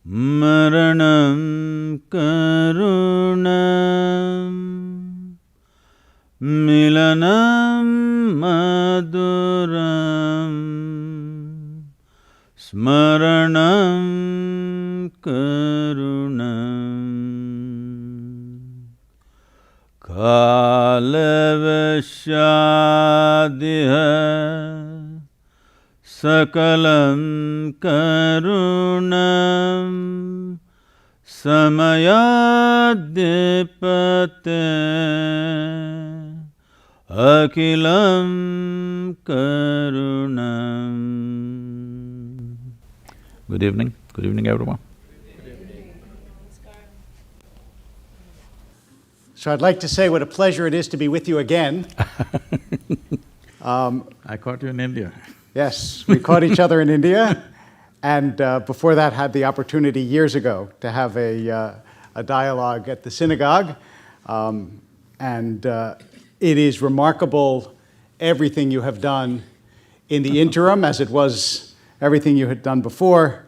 Maranam karunam milanam maduram smaranam karunam kalavashadiha sakalam karunam samayadipate akilam karunam. Good evening. Good evening, everyone. So I'd like to say what a pleasure it is to be with you again. I caught you in India. Yes, we caught each other in India, and before that had the opportunity years ago to have a dialogue at the synagogue. It is remarkable everything you have done in the interim, as it was everything you had done before.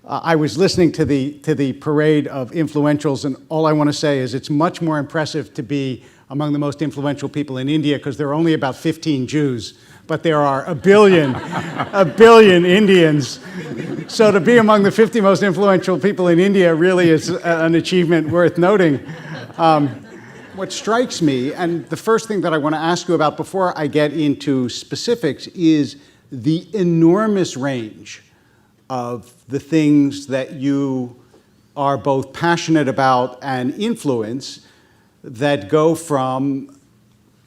I was listening to the parade of influentials, and all I want to say is it's much more impressive to be among the most influential people in India, because there are only about 15 Jews, but there are a billion Indians. So to be among the 50 most influential people in India really is an achievement worth noting. What strikes me, and the first thing that I want to ask you about before I get into specifics, is the enormous range of the things that you are both passionate about and influence, that go from,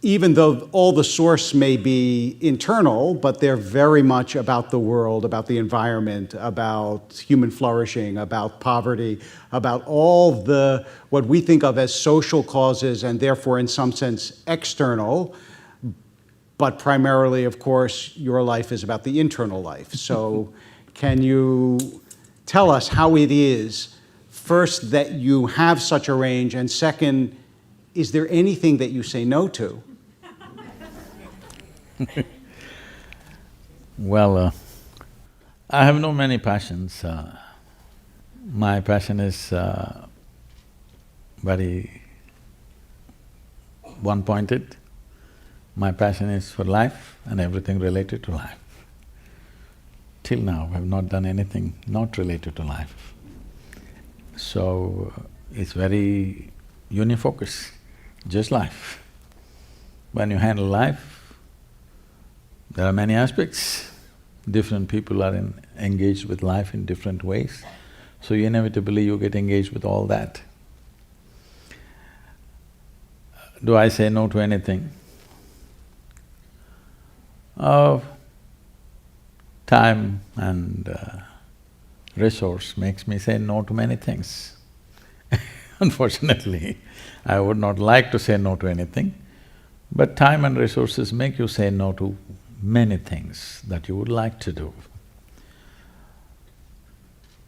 even though all the source may be internal, but they're very much about the world, about the environment, about human flourishing, about poverty, about all the, what we think of as social causes, and therefore in some sense external, but primarily, of course, your life is about the internal life. So can you tell us how it is, first, that you have such a range, and second, is there anything that you say no to? Well, I have no many passions. My passion is very one-pointed. My passion is for life and everything related to life. Till now, I've not done anything not related to life. So, it's very unifocus, just life. When you handle life, there are many aspects. Different people are engaged with life in different ways, so inevitably you get engaged with all that. Do I say no to anything? Time and resource makes me say no to many things. Unfortunately, I would not like to say no to anything, but time and resources make you say no to many things that you would like to do.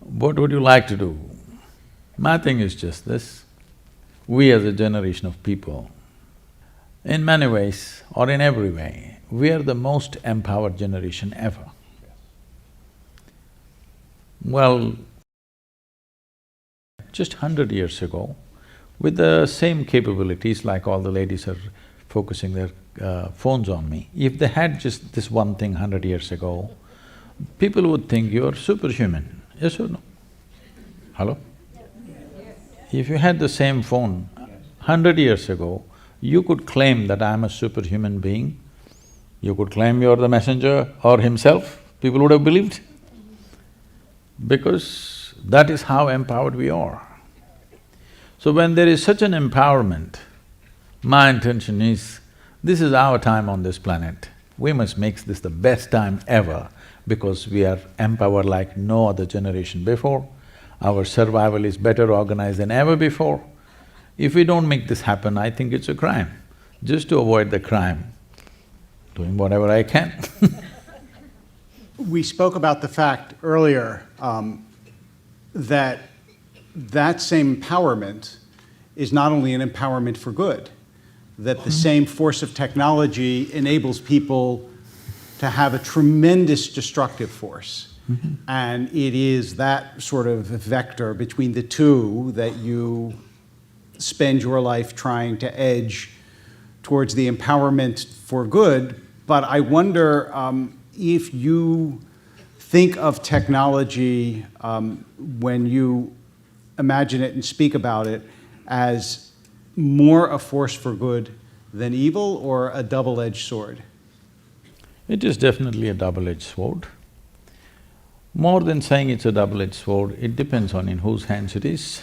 What would you like to do? My thing is just this: we as a generation of people, in many ways or in every way, we are the most empowered generation ever. Well, just 100 years ago, with the same capabilities like all the ladies are focusing their phones on me, if they had just this one thing 100 years ago, people would think you're superhuman, yes or no? Hello? If you had the same phone 100 years ago, you could claim that I'm a superhuman being, you could claim you're the messenger or himself, people would have believed. Because that is how empowered we are. So when there is such an empowerment, my intention is, this is our time on this planet. We must make this the best time ever, because we are empowered like no other generation before. Our survival is better organized than ever before. If we don't make this happen, I think it's a crime. Just to avoid the crime, doing whatever I can. We spoke about the fact earlier that that same empowerment is not only an empowerment for good, that the same force of technology enables people to have a tremendous destructive force. And it is that sort of vector between the two that you spend your life trying to edge towards the empowerment for good. But I wonder if you think of technology when you imagine it and speak about it as more a force for good than evil, or a double-edged sword? It is definitely a double-edged sword. More than saying it's a double-edged sword, it depends on in whose hands it is.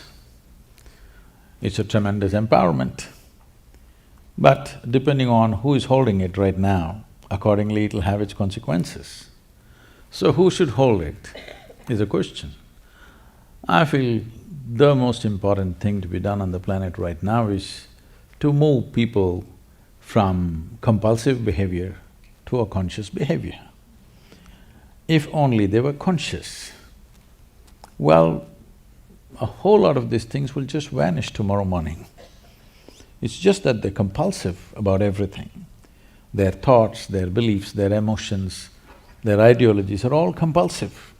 It's a tremendous empowerment. But depending on who is holding it right now, accordingly it'll have its consequences. So who should hold it is a question. I feel the most important thing to be done on the planet right now is to move people from compulsive behavior to a conscious behavior. If only they were conscious, well, a whole lot of these things will just vanish tomorrow morning. It's just that they're compulsive about everything. Their thoughts, their beliefs, their emotions, their ideologies are all compulsive.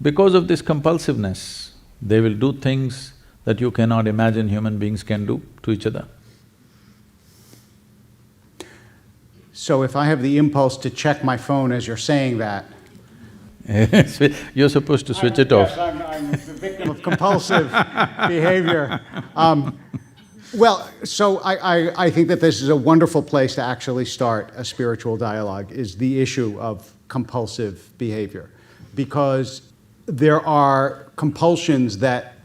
Because of this compulsiveness, they will do things that you cannot imagine human beings can do to each other. So if I have the impulse to check my phone as you're saying that… You're supposed to switch it off. Yes, I'm the victim of compulsive behavior. Well, so I think that this is a wonderful place to actually start a spiritual dialogue, is the issue of compulsive behavior. Because there are compulsions that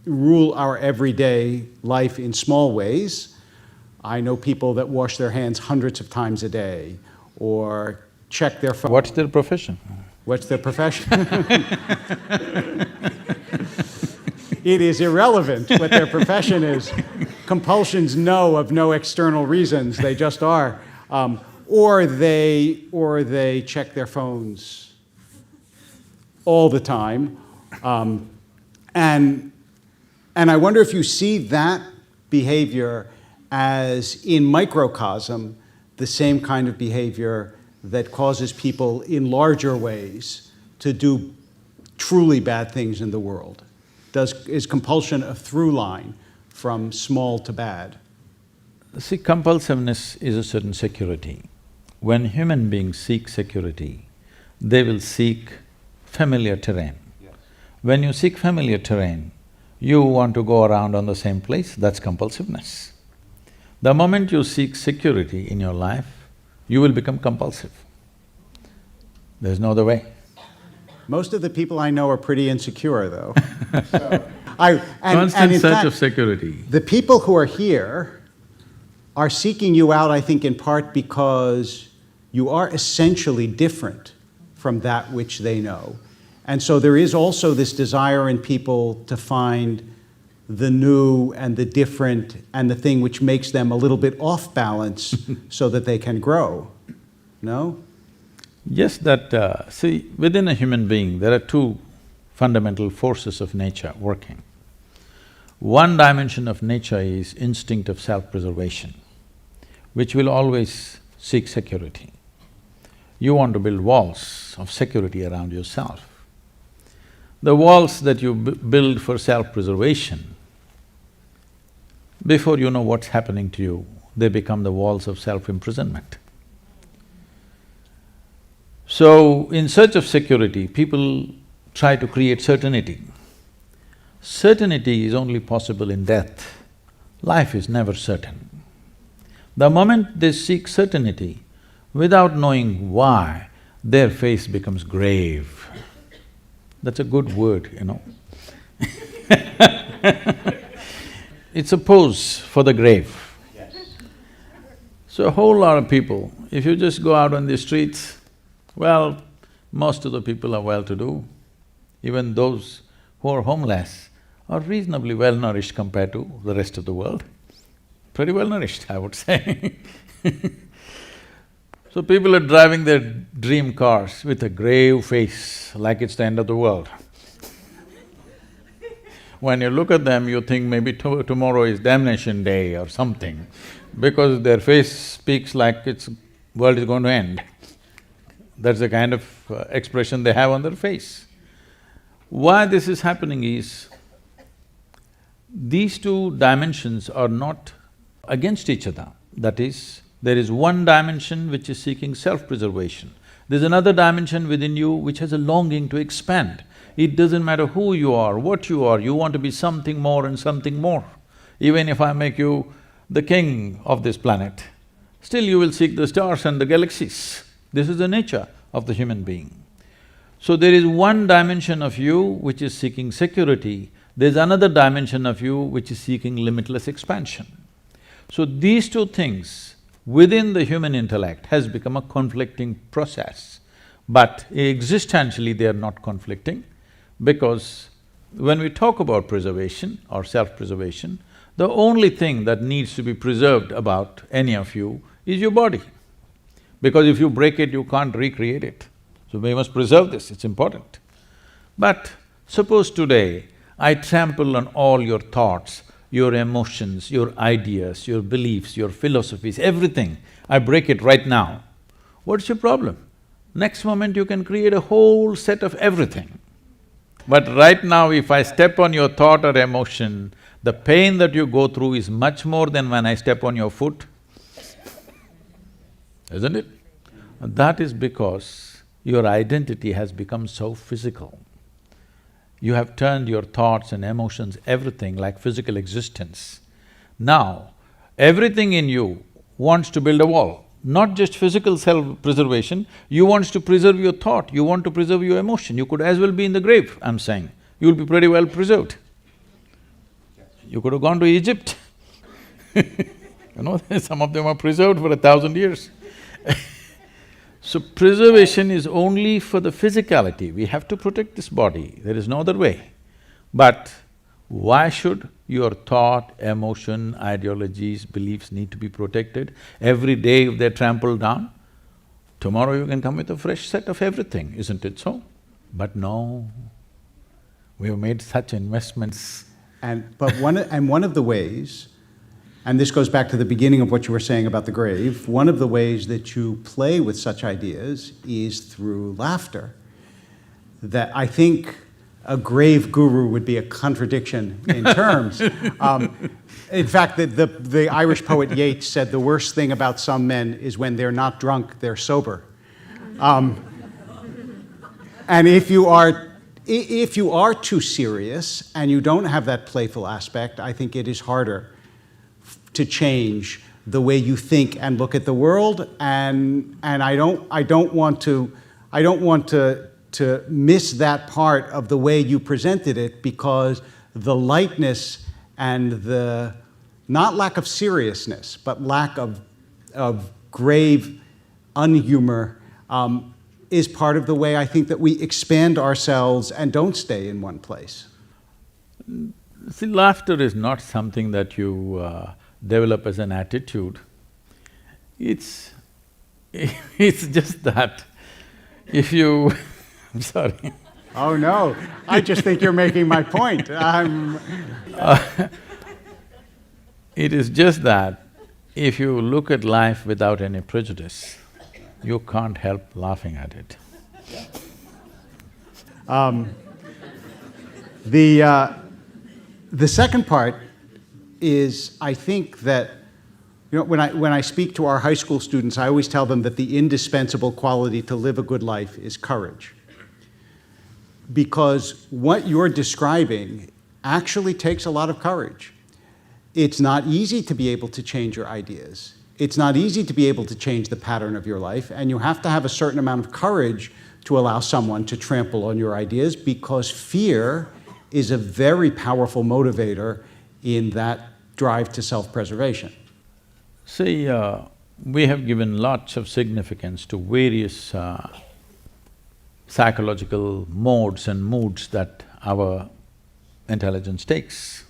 rule our everyday life in small ways. I know people that wash their hands hundreds of times a day, or check their phone. What's their profession? What's their profession? It is irrelevant what their profession is. Compulsions know of no external reasons, they just are. Or they check their phones all the time. And I wonder if you see that behavior as, in microcosm, the same kind of behavior that causes people in larger ways to do truly bad things in the world. Is compulsion a through line from small to bad? See, compulsiveness is a certain security. When human beings seek security, they will seek familiar terrain. Yes. When you seek familiar terrain, you want to go around on the same place, that's compulsiveness. The moment you seek security in your life, you will become compulsive. There's no other way. Most of the people I know are pretty insecure, though. Constant search of security. The people who are here are seeking you out, I think, in part because you are essentially different from that which they know. And so there is also this desire in people to find the new and the different and the thing which makes them a little bit off balance so that they can grow. No? Yes, see, within a human being, there are two fundamental forces of nature working. One dimension of nature is instinct of self-preservation, which will always seek security. You want to build walls of security around yourself. The walls that you build for self-preservation, before you know what's happening to you, they become the walls of self-imprisonment. So, in search of security, people try to create certainty. Certainty is only possible in death. Life is never certain. The moment they seek certainty, without knowing why, their face becomes grave. That's a good word, you know. It's a pose for the grave. Yes. So a whole lot of people, if you just go out on the streets, well, most of the people are well-to-do. Even those who are homeless are reasonably well-nourished compared to the rest of the world. Pretty well-nourished, I would say. So people are driving their dream cars with a grave face, like it's the end of the world. When you look at them, you think maybe tomorrow is damnation day or something, because their face speaks like world is going to end. That's the kind of expression they have on their face. Why this is happening is, these two dimensions are not against each other. That is, there is one dimension which is seeking self-preservation. There's another dimension within you which has a longing to expand. It doesn't matter who you are, what you are, you want to be something more and something more. Even if I make you the king of this planet, still you will seek the stars and the galaxies. This is the nature of the human being. So there is one dimension of you which is seeking security, there's another dimension of you which is seeking limitless expansion. So these two things within the human intellect has become a conflicting process, but existentially they are not conflicting, because when we talk about preservation or self-preservation, the only thing that needs to be preserved about any of you is your body. Because if you break it, you can't recreate it. So we must preserve this, it's important. But suppose today I trample on all your thoughts, your emotions, your ideas, your beliefs, your philosophies, everything, I break it right now, what's your problem? Next moment you can create a whole set of everything. But right now if I step on your thought or emotion, the pain that you go through is much more than when I step on your foot, isn't it? And that is because your identity has become so physical. You have turned your thoughts and emotions, everything like physical existence. Now, everything in you wants to build a wall, not just physical self-preservation, you want to preserve your thought, you want to preserve your emotion. You could as well be in the grave, I'm saying, you'll be pretty well preserved. You could have gone to Egypt. You know, some of them are preserved for 1,000 years. So preservation is only for the physicality, we have to protect this body, there is no other way. But why should your thought, emotion, ideologies, beliefs need to be protected? Every day if they're trampled down, tomorrow you can come with a fresh set of everything, isn't it so? But no, we have made such investments. One of the ways, and this goes back to the beginning of what you were saying about the grave, one of the ways that you play with such ideas is through laughter. That I think a grave guru would be a contradiction in terms. In fact, the Irish poet Yeats said the worst thing about some men is when they're not drunk, they're sober. And if you are too serious and you don't have that playful aspect, I think it is harder to change the way you think and look at the world, and I don't want to miss that part of the way you presented it, because the lightness and the, not lack of seriousness, but lack of grave unhumor is part of the way I think that we expand ourselves and don't stay in one place. See, laughter is not something that you develop as an attitude. It's just that if you I'm sorry. Oh no, I just think you're making my point. It is just that if you look at life without any prejudice, you can't help laughing at it. The second part is, I think that, you know, when I speak to our high school students, I always tell them that the indispensable quality to live a good life is courage. Because what you're describing actually takes a lot of courage. It's not easy to be able to change your ideas. It's not easy to be able to change the pattern of your life, and you have to have a certain amount of courage to allow someone to trample on your ideas, because fear is a very powerful motivator in that drive to self-preservation. See, we have given lots of significance to various psychological modes and moods that our intelligence takes.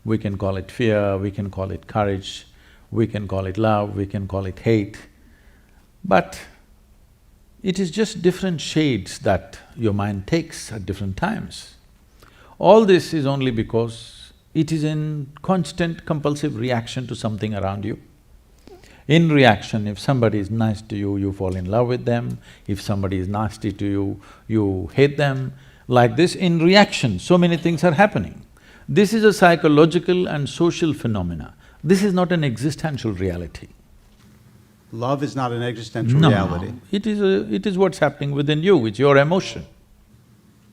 We can call it fear, we can call it courage, we can call it love, we can call it hate, but it is just different shades that your mind takes at different times. All this is only because it is in constant compulsive reaction to something around you. In reaction, if somebody is nice to you, you fall in love with them. If somebody is nasty to you, you hate them. Like this, in reaction, so many things are happening. This is a psychological and social phenomena. This is not an existential reality. Love is not an existential No, reality. it is what's happening within you, it's your emotion.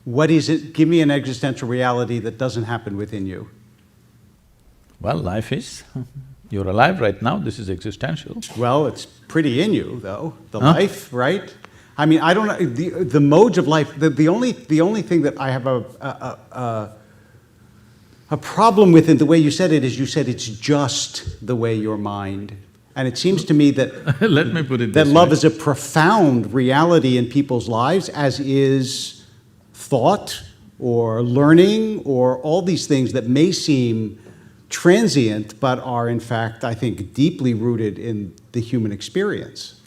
What is it? Give me an existential reality that doesn't happen within you. Well, life is. You're alive right now, this is existential. Well, it's pretty in you, though, the life, right? I mean, I don't know, the modes of life, the only thing that I have a problem with in the way you said it is you said it's just the way your mind. And it seems to me that… Let me put it that this love way. is a profound reality in people's lives, as is thought or learning or all these things that may seem transient but are in fact, I think, deeply rooted in the human experience.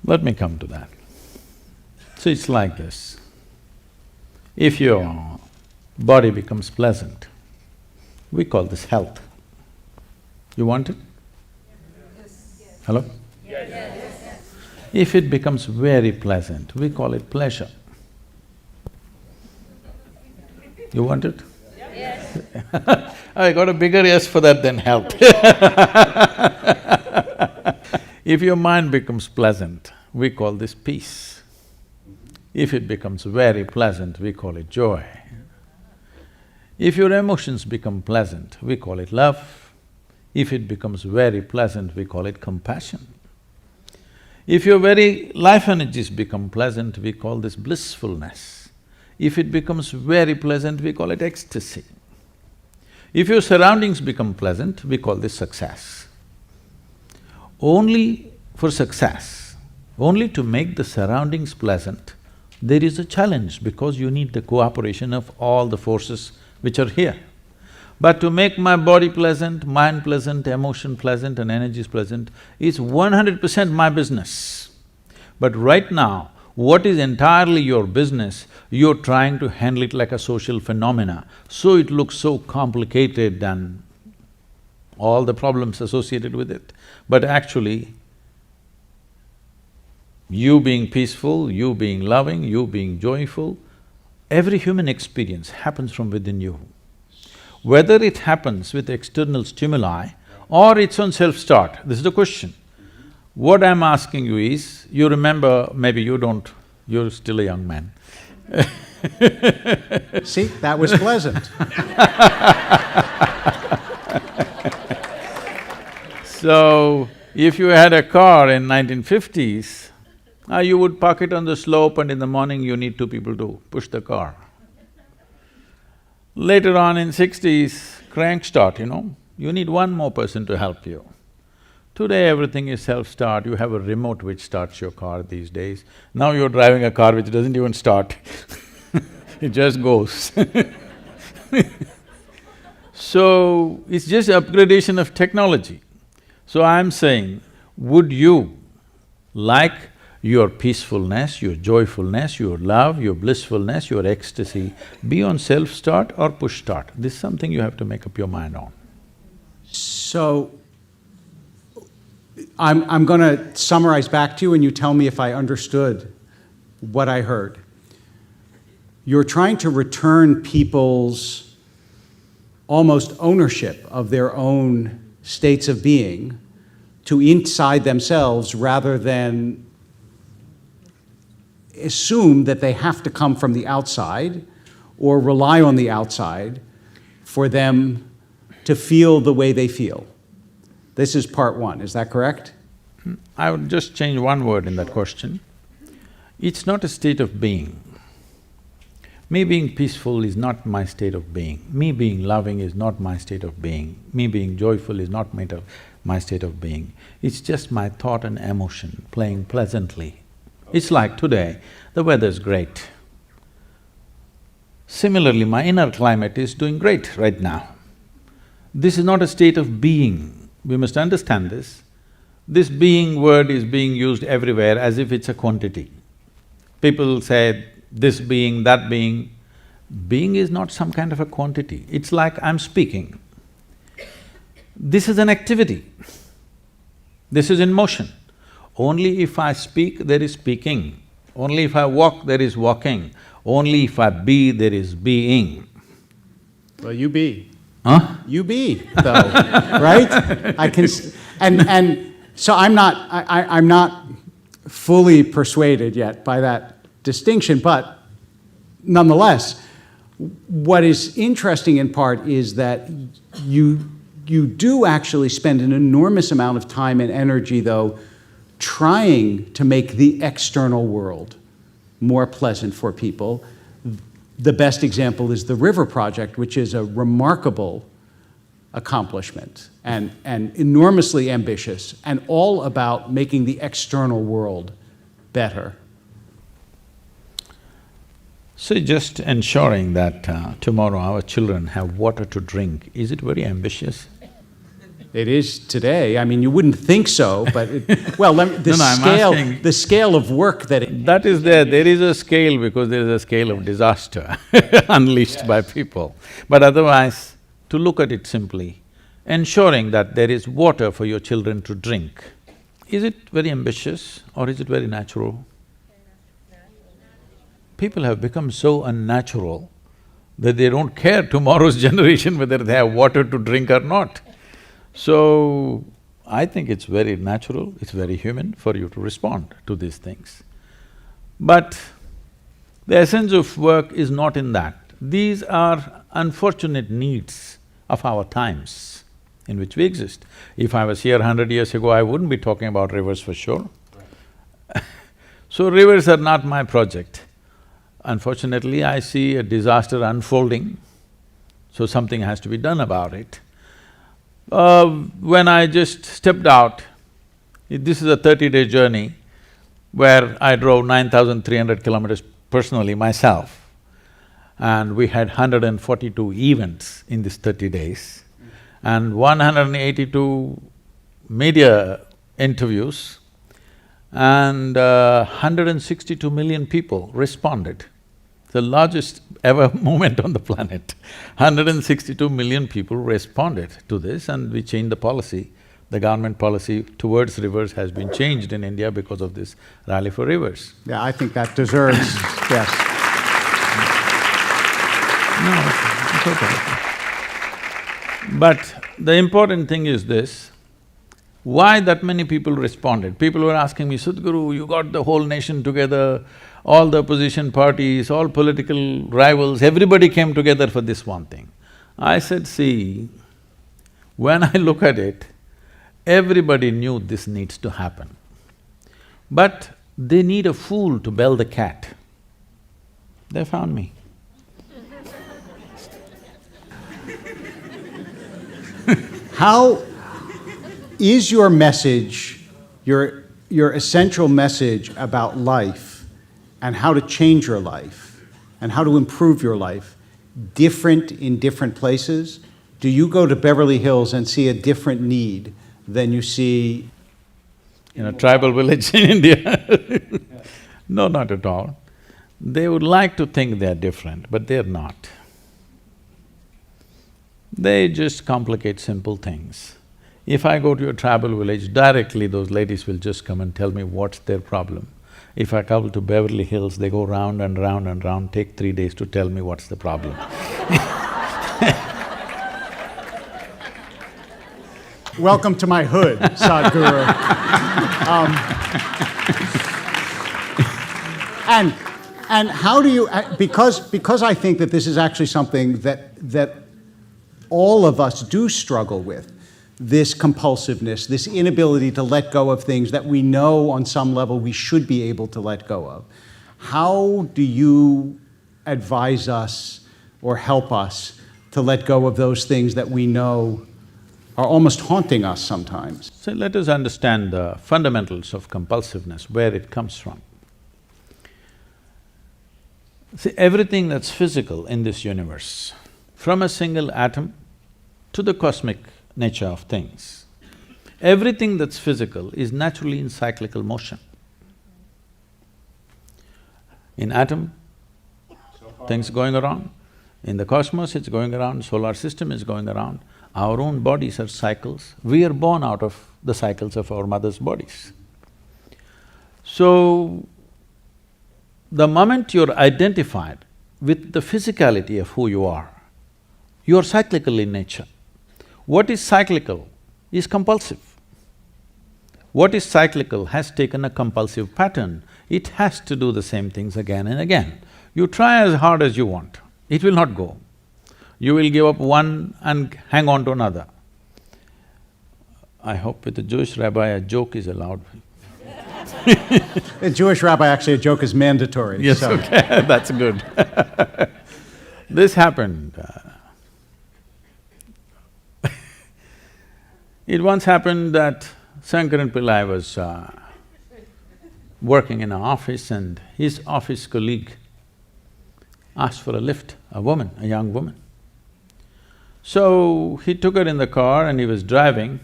Let me come to that. So it's like this. If your body becomes pleasant, we call this health. You want it? Yes. Hello? Yes. If it becomes very pleasant, we call it pleasure. You want it? Yes. I got a bigger yes for that than health. If your mind becomes pleasant, we call this peace. If it becomes very pleasant, we call it joy. If your emotions become pleasant, we call it love. If it becomes very pleasant, we call it compassion. If your very life energies become pleasant, we call this blissfulness. If it becomes very pleasant, we call it ecstasy. If your surroundings become pleasant, we call this success. Only for success, only to make the surroundings pleasant, there is a challenge because you need the cooperation of all the forces which are here. But to make my body pleasant, mind pleasant, emotion pleasant and energies pleasant is 100% my business. But right now, what is entirely your business, you're trying to handle it like a social phenomena, so it looks so complicated and all the problems associated with it. But actually, you being peaceful, you being loving, you being joyful, every human experience happens from within you. Whether it happens with external stimuli or its own self-start, this is the question. What I'm asking you is, you remember, maybe you don't, you're still a young man. See, that was pleasant. So, if you had a car in 1950s, you would park it on the slope and in the morning you need two people to push the car. Later on in 60s, crank start, you need one more person to help you. Today everything is self-start, you have a remote which starts your car these days. Now you're driving a car which doesn't even start, it just goes. So, it's just upgradation of technology. So I'm saying, would you like your peacefulness, your joyfulness, your love, your blissfulness, your ecstasy be on self-start or push-start? This is something you have to make up your mind on. So, I'm gonna summarize back to you and you tell me if I understood what I heard. You're trying to return people's almost ownership of their own states of being to inside themselves rather than assume that they have to come from the outside or rely on the outside for them to feel the way they feel. This is part one, is that correct? I would just change one word in that question. It's not a state of being. Me being peaceful is not my state of being. Me being loving is not my state of being. Me being joyful is not my state of being. It's just my thought and emotion playing pleasantly. It's like today, the weather's great. Similarly, my inner climate is doing great right now. This is not a state of being. We must understand this. This being word is being used everywhere as if it's a quantity. People say, this being, that being. Being is not some kind of a quantity. It's like I'm speaking. This is an activity. This is in motion. Only if I speak, there is speaking. Only if I walk, there is walking. Only if I be, there is being. Well, you be. Huh? You be, though, right? And so I'm not fully persuaded yet by that distinction, but nonetheless, what is interesting in part is that you do actually spend an enormous amount of time and energy, though, trying to make the external world more pleasant for people. The best example is the River Project, which is a remarkable accomplishment and enormously ambitious, and all about making the external world better. So just ensuring that tomorrow our children have water to drink, is it very ambitious? It is today. I mean, you wouldn't think so, but the scale of work that That is there. There is a scale because there is a scale of disaster unleashed by people. But otherwise, to look at it simply, ensuring that there is water for your children to drink, is it very ambitious or is it very natural? People have become so unnatural that they don't care tomorrow's generation whether they have water to drink or not. So, I think it's very natural, it's very human for you to respond to these things. But the essence of work is not in that. These are unfortunate needs of our times in which we exist. If I was here 100 years ago, I wouldn't be talking about rivers for sure. So rivers are not my project. Unfortunately, I see a disaster unfolding, so something has to be done about it. When I just stepped out, this is a 30-day journey where I drove 9,300 kilometers personally myself, and we had 142 events in these 30 days and 182 media interviews, and 162 million people responded. The largest ever movement on the planet. 162 million people responded to this, and we changed the policy. The government policy towards rivers has been changed in India because of this Rally for Rivers. Yeah, I think that deserves, yes. No, it's okay. But the important thing is this, why that many people responded? People were asking me, Sadhguru, you got the whole nation together, all the opposition parties, all political rivals, everybody came together for this one thing. I said, see, when I look at it, everybody knew this needs to happen. But they need a fool to bell the cat. They found me. How is your message, your essential message about life and how to change your life and how to improve your life different in different places? Do you go to Beverly Hills and see a different need than you see in a tribal village in India? No, not at all. They would like to think they're different, but they're not. They just complicate simple things. If I go to a tribal village, directly those ladies will just come and tell me what's their problem. If I come to Beverly Hills, they go round and round and round, take 3 days to tell me what's the problem. Welcome to my hood, Sadhguru. And how do you… because I think that this is actually something that all of us do struggle with, this compulsiveness, this inability to let go of things that we know on some level we should be able to let go of. How do you advise us or help us to let go of those things that we know are almost haunting us sometimes? So let us understand the fundamentals of compulsiveness, where it comes from. See, everything that's physical in this universe, from a single atom to the cosmic nature of things, everything that's physical is naturally in cyclical motion. In atom, things going around. In the cosmos, it's going around, solar system is going around. Our own bodies are cycles. We are born out of the cycles of our mother's bodies. So, the moment you're identified with the physicality of who you are cyclical in nature. What is cyclical is compulsive. What is cyclical has taken a compulsive pattern. It has to do the same things again and again. You try as hard as you want, it will not go. You will give up one and hang on to another. I hope with a Jewish rabbi a joke is allowed. A Jewish rabbi, actually, a joke is mandatory. Yes, so. okay, that's good. This happened. It once happened that Shankaran Pillai was working in an office and his office colleague asked for a lift, a woman, a young woman. So he took her in the car and he was driving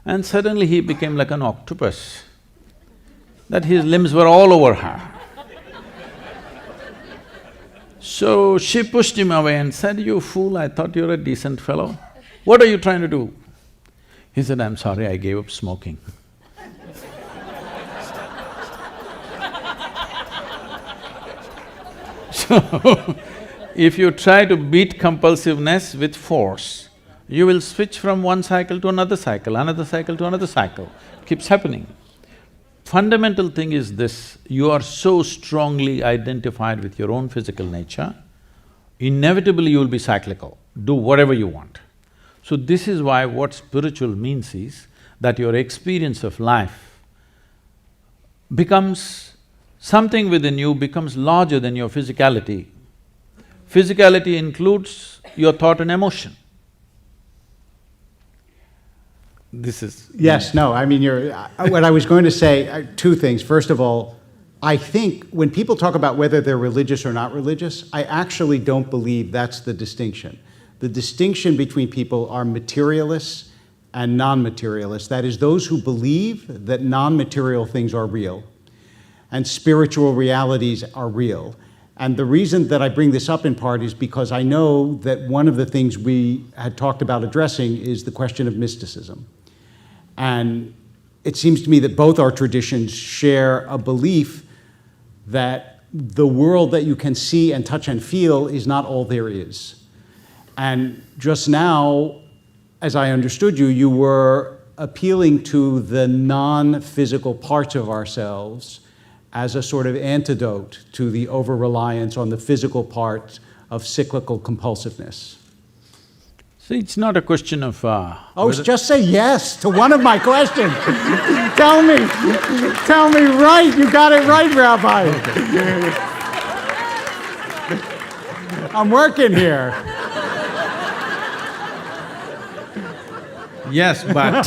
and suddenly he became like an octopus, that his limbs were all over her. So she pushed him away and said, "You fool, I thought you were a decent fellow. What are you trying to do?" He said, "I'm sorry, I gave up smoking." So, if you try to beat compulsiveness with force, you will switch from one cycle to another cycle, another cycle to another cycle. It keeps happening. Fundamental thing is this, you are so strongly identified with your own physical nature, inevitably you will be cyclical, do whatever you want. So this is why what spiritual means is that your experience of life becomes… something within you becomes larger than your physicality. Physicality includes your thought and emotion. This is… Yes, no, I mean, what I was going to say, two things. First of all, I think when people talk about whether they're religious or not religious, I actually don't believe that's the distinction. The distinction between people are materialists and non-materialists. That is, those who believe that non-material things are real and spiritual realities are real. And the reason that I bring this up in part is because I know that one of the things we had talked about addressing is the question of mysticism. And it seems to me that both our traditions share a belief that the world that you can see and touch and feel is not all there is. And just now, as I understood you, you were appealing to the non-physical parts of ourselves as a sort of antidote to the over-reliance on the physical part of cyclical compulsiveness. See, it's not a question of… Just say yes to one of my questions. Tell me right, you got it right, Rabbi. I'm working here. Yes, but…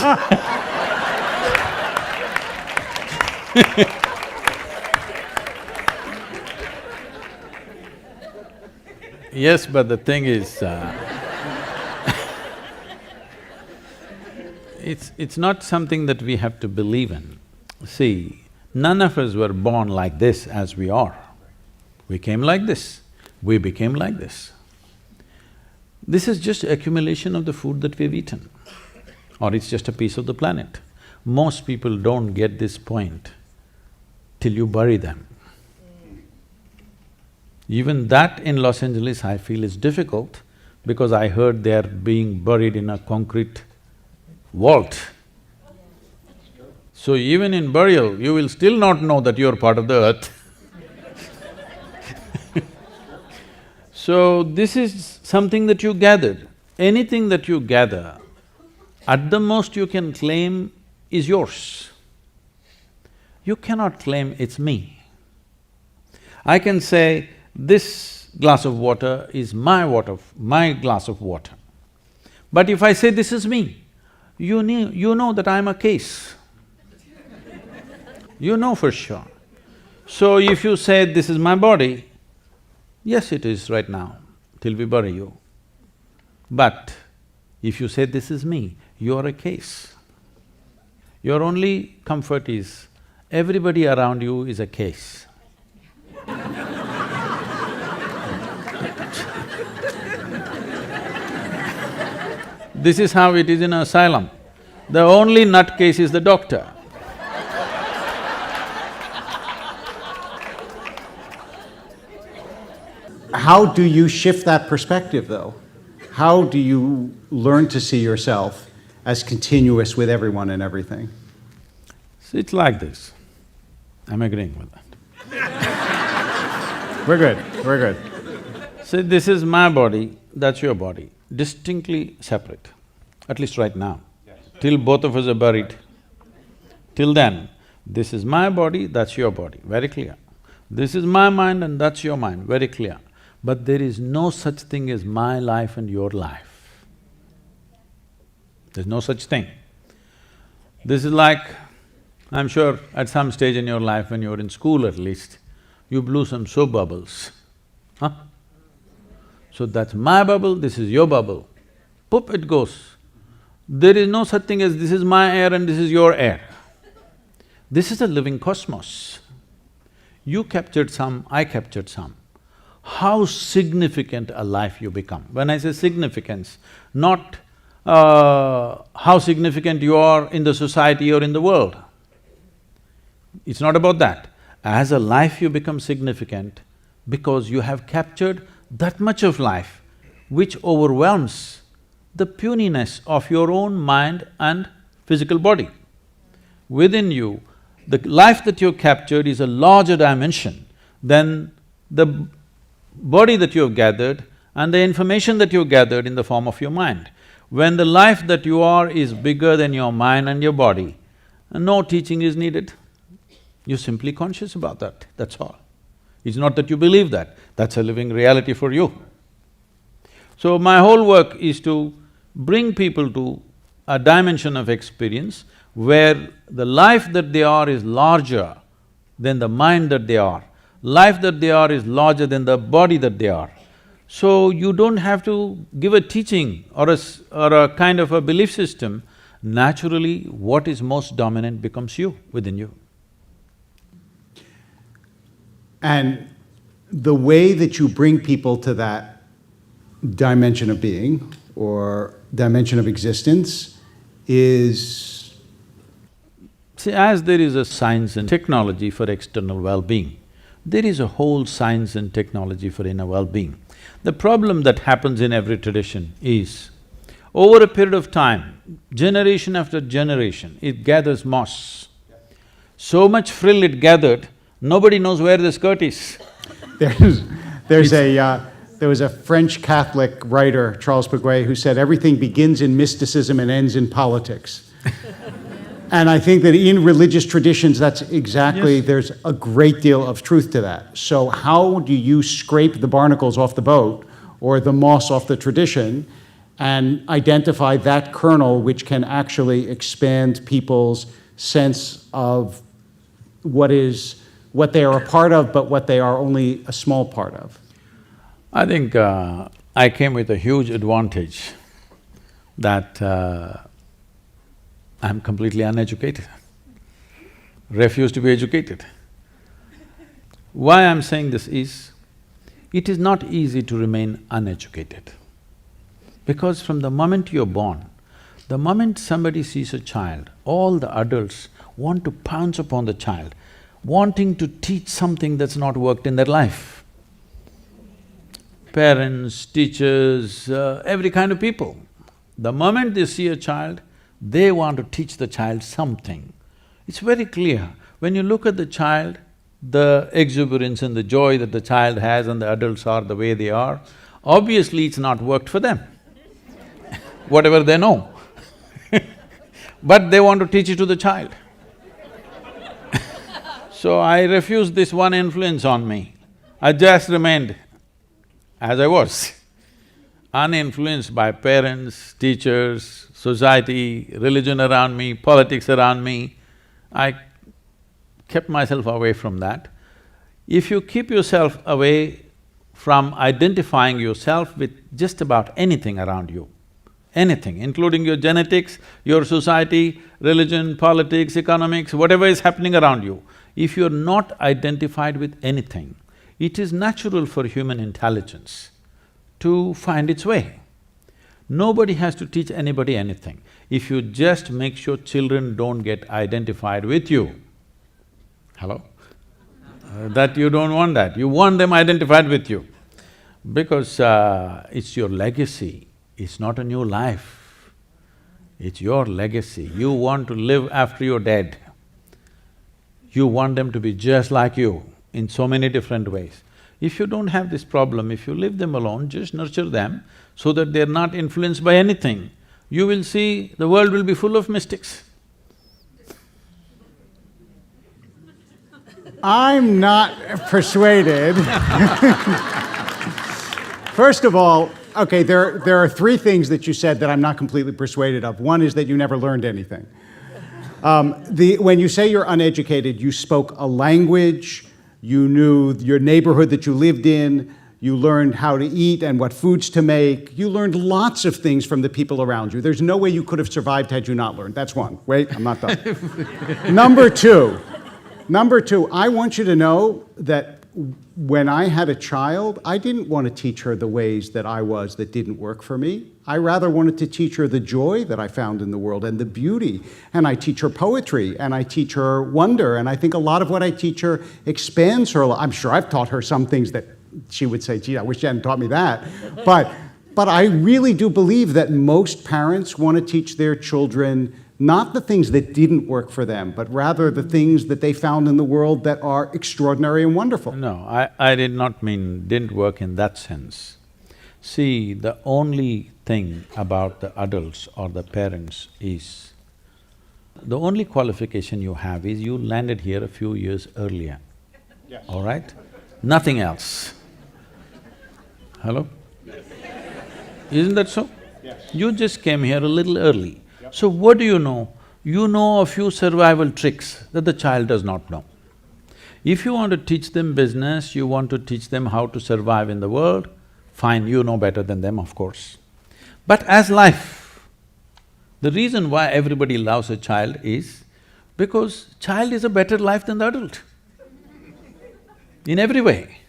Yes, but the thing is, it's not something that we have to believe in. See, none of us were born like this as we are. We came like this, we became like this. This is just accumulation of the food that we've eaten, or it's just a piece of the planet. Most people don't get this point till you bury them. Even that in Los Angeles I feel is difficult because I heard they're being buried in a concrete vault. So even in burial, you will still not know that you're part of the earth. So this is something that you gathered. Anything that you gather, at the most you can claim is yours. You cannot claim it's me. I can say, this glass of water is my glass of water. But if I say this is me, you know that I'm a case. You know for sure. So if you say this is my body, yes, it is right now, till we bury you. But if you say this is me, you're a case. Your only comfort is everybody around you is a case. This is how it is in an asylum. The only nutcase is the doctor. How do you shift that perspective, though? How do you learn to see yourself as continuous with everyone and everything? So it's like this. I'm agreeing with that. We're good, we're good. See, this is my body, that's your body, distinctly separate, at least right now. Till both of us are buried, till then, this is my body, that's your body, very clear. This is my mind and that's your mind, very clear. But there is no such thing as my life and your life. There's no such thing. This is like, I'm sure at some stage in your life, when you were in school at least, you blew some soap bubbles, huh? So that's my bubble, this is your bubble. Poop, it goes. There is no such thing as this is my air and this is your air. This is a living cosmos. You captured some, I captured some. How significant a life you become. When I say significance, not how significant you are in the society or in the world. It's not about that. As a life you become significant because you have captured that much of life which overwhelms the puniness of your own mind and physical body. Within you, the life that you've captured is a larger dimension than the body that you have gathered and the information that you gathered in the form of your mind. When the life that you are is bigger than your mind and your body, no teaching is needed. You're simply conscious about that, that's all. It's not that you believe that, that's a living reality for you. So my whole work is to bring people to a dimension of experience where the life that they are is larger than the mind that they are. Life that they are is larger than the body that they are. So you don't have to give a teaching or a kind of a belief system. Naturally, what is most dominant becomes you, within you. And the way that you bring people to that dimension of being or dimension of existence is… See, as there is a science and technology for external well-being, there is a whole science and technology for inner well-being. The problem that happens in every tradition is, over a period of time, generation after generation, it gathers moss. So much frill it gathered, nobody knows where the skirt is. There was a French Catholic writer, Charles Piguet, who said everything begins in mysticism and ends in politics. And I think that in religious traditions, that's exactly… Yes. There's a great deal of truth to that. So how do you scrape the barnacles off the boat or the moss off the tradition and identify that kernel which can actually expand people's sense of what they are a part of, but what they are only a small part of? I think I came with a huge advantage that I'm completely uneducated, refuse to be educated. Why I'm saying this is, it is not easy to remain uneducated. Because from the moment you're born, the moment somebody sees a child, all the adults want to pounce upon the child, wanting to teach something that's not worked in their life. Parents, teachers, every kind of people. The moment they see a child, they want to teach the child something. It's very clear. When you look at the child, the exuberance and the joy that the child has and the adults are the way they are, obviously it's not worked for them, whatever they know. But they want to teach it to the child. So I refused this one influence on me. I just remained as I was, uninfluenced by parents, teachers, society, religion around me, politics around me. I kept myself away from that. If you keep yourself away from identifying yourself with just about anything around you, anything, including your genetics, your society, religion, politics, economics, whatever is happening around you, if you're not identified with anything, it is natural for human intelligence to find its way. Nobody has to teach anybody anything. If you just make sure children don't get identified with you, hello? That you don't want that, you want them identified with you. Because it's your legacy, it's not a new life, it's your legacy. You want to live after you're dead. You want them to be just like you in so many different ways. If you don't have this problem, if you leave them alone, just nurture them so that they're not influenced by anything, you will see the world will be full of mystics. I'm not persuaded. First of all, okay, there are three things that you said that I'm not completely persuaded of. One is that you never learned anything. When you say you're uneducated, you spoke a language, you knew your neighborhood that you lived in, you learned how to eat and what foods to make, you learned lots of things from the people around you. There's no way you could have survived had you not learned. That's one. Wait, I'm not done. Number two, I want you to know that when I had a child, I didn't want to teach her the ways that I was that didn't work for me. I rather wanted to teach her the joy that I found in the world and the beauty. And I teach her poetry, and I teach her wonder, and I think a lot of what I teach her expands her. I'm sure I've taught her some things that she would say, gee, I wish you hadn't taught me that. But I really do believe that most parents want to teach their children not the things that didn't work for them, but rather the things that they found in the world that are extraordinary and wonderful. No, I did not mean didn't work in that sense. See, the only thing about the adults or the parents is, the only qualification you have is you landed here a few years earlier, Yes. all right? Nothing else. Hello? Isn't that so? Yes. You just came here a little early. So what do you know? You know a few survival tricks that the child does not know. If you want to teach them business, you want to teach them how to survive in the world, fine, you know better than them, of course. But as life, the reason why everybody loves a child is because child is a better life than the adult, in every way.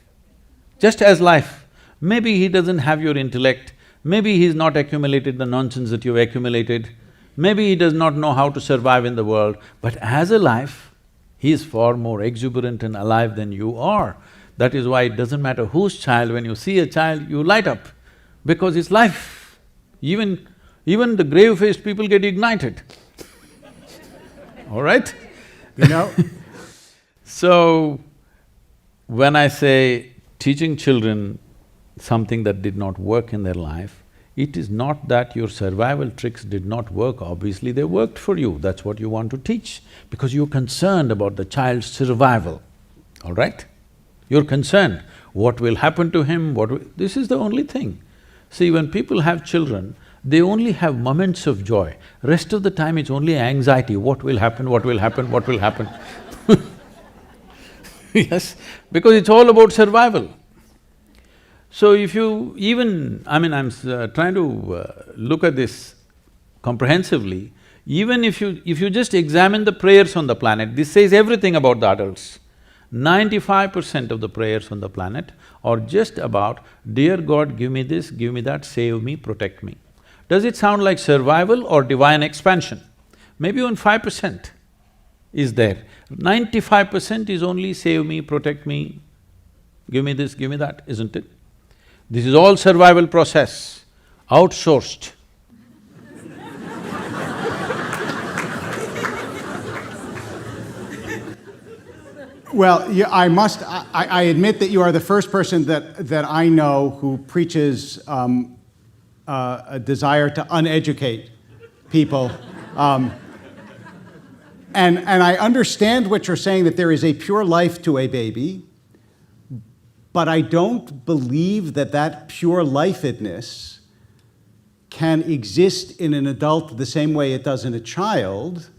Just as life, maybe he doesn't have your intellect, maybe he's not accumulated the nonsense that you've accumulated, maybe he does not know how to survive in the world, but as a life, he is far more exuberant and alive than you are. That is why it doesn't matter whose child, when you see a child, you light up, because it's life. Even the grave-faced people get ignited, all right? You know? So, when I say teaching children something that did not work in their life, it is not that your survival tricks did not work, obviously they worked for you, that's what you want to teach, because you're concerned about the child's survival, all right? You're concerned, what will happen to him, this is the only thing. See, when people have children, they only have moments of joy, rest of the time it's only anxiety, what will happen, what will happen, what will happen. Yes, because it's all about survival. So if you even… I'm trying to look at this comprehensively, even if you just examine the prayers on the planet, this says everything about the adults. 95% of the prayers on the planet are just about, dear God, give me this, give me that, save me, protect me. Does it sound like survival or divine expansion? Maybe even 5% is there. 95% is only save me, protect me, give me this, give me that, isn't it? This is all survival process, outsourced. Well, yeah, I admit that you are the first person that I know who preaches a desire to uneducate people. And I understand what you're saying, that there is a pure life to a baby, but I don't believe that pure lifedness can exist in an adult the same way it does in a child.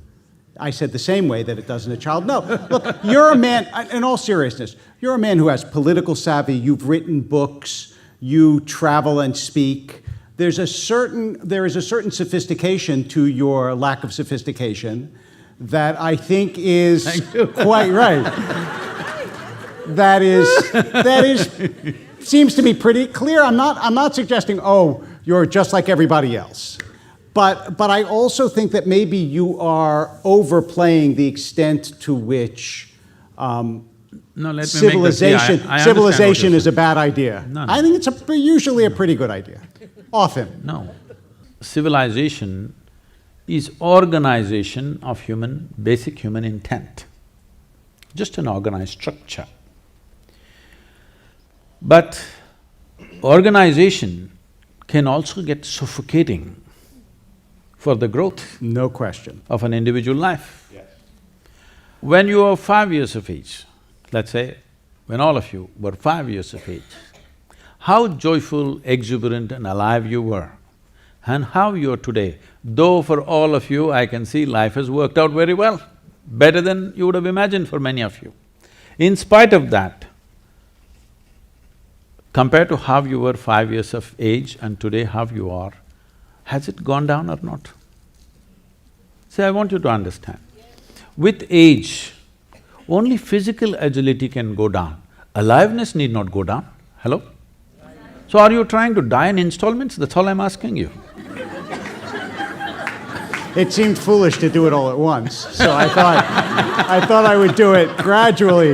I said the same way that it does in a child. No, look, you're a man, in all seriousness, you're a man who has political savvy, you've written books, you travel and speak. There is a certain sophistication to your lack of sophistication that I think is quite right. That seems to be pretty clear. I'm not suggesting, oh, you're just like everybody else. But I also think that maybe you are overplaying the extent to which No, let me civilization, make this clear. I civilization understand is a bad idea. No, no. I think it's usually a pretty good idea, often. No. Civilization is organization of basic human intent, just an organized structure. But organization can also get suffocating for the growth No question. of an individual life. Yes. When you are 5 years of age, let's say, when all of you were 5 years of age, how joyful, exuberant and alive you were, and how you are today, though for all of you I can see life has worked out very well, better than you would have imagined for many of you. In spite of that, compared to how you were 5 years of age and today how you are, has it gone down or not? See, I want you to understand, with age, only physical agility can go down, aliveness need not go down. Hello? So are you trying to die in installments? That's all I'm asking you. It seemed foolish to do it all at once, so I thought I would do it gradually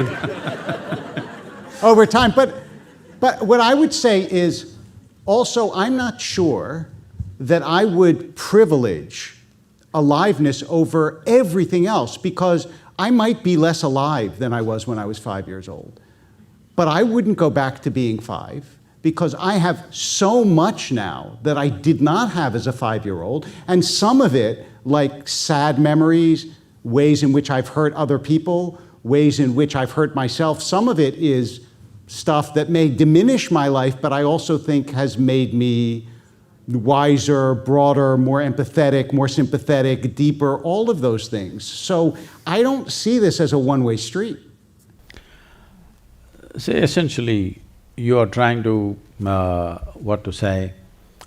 over time. But what I would say is, also, I'm not sure that I would privilege aliveness over everything else, because I might be less alive than I was when I was 5 years old. But I wouldn't go back to being 5, because I have so much now that I did not have as a 5-year-old, and some of it, like sad memories, ways in which I've hurt other people, ways in which I've hurt myself, some of it is stuff that may diminish my life, but I also think has made me wiser, broader, more empathetic, more sympathetic, deeper, all of those things. So I don't see this as a one-way street. See, essentially, you are trying to,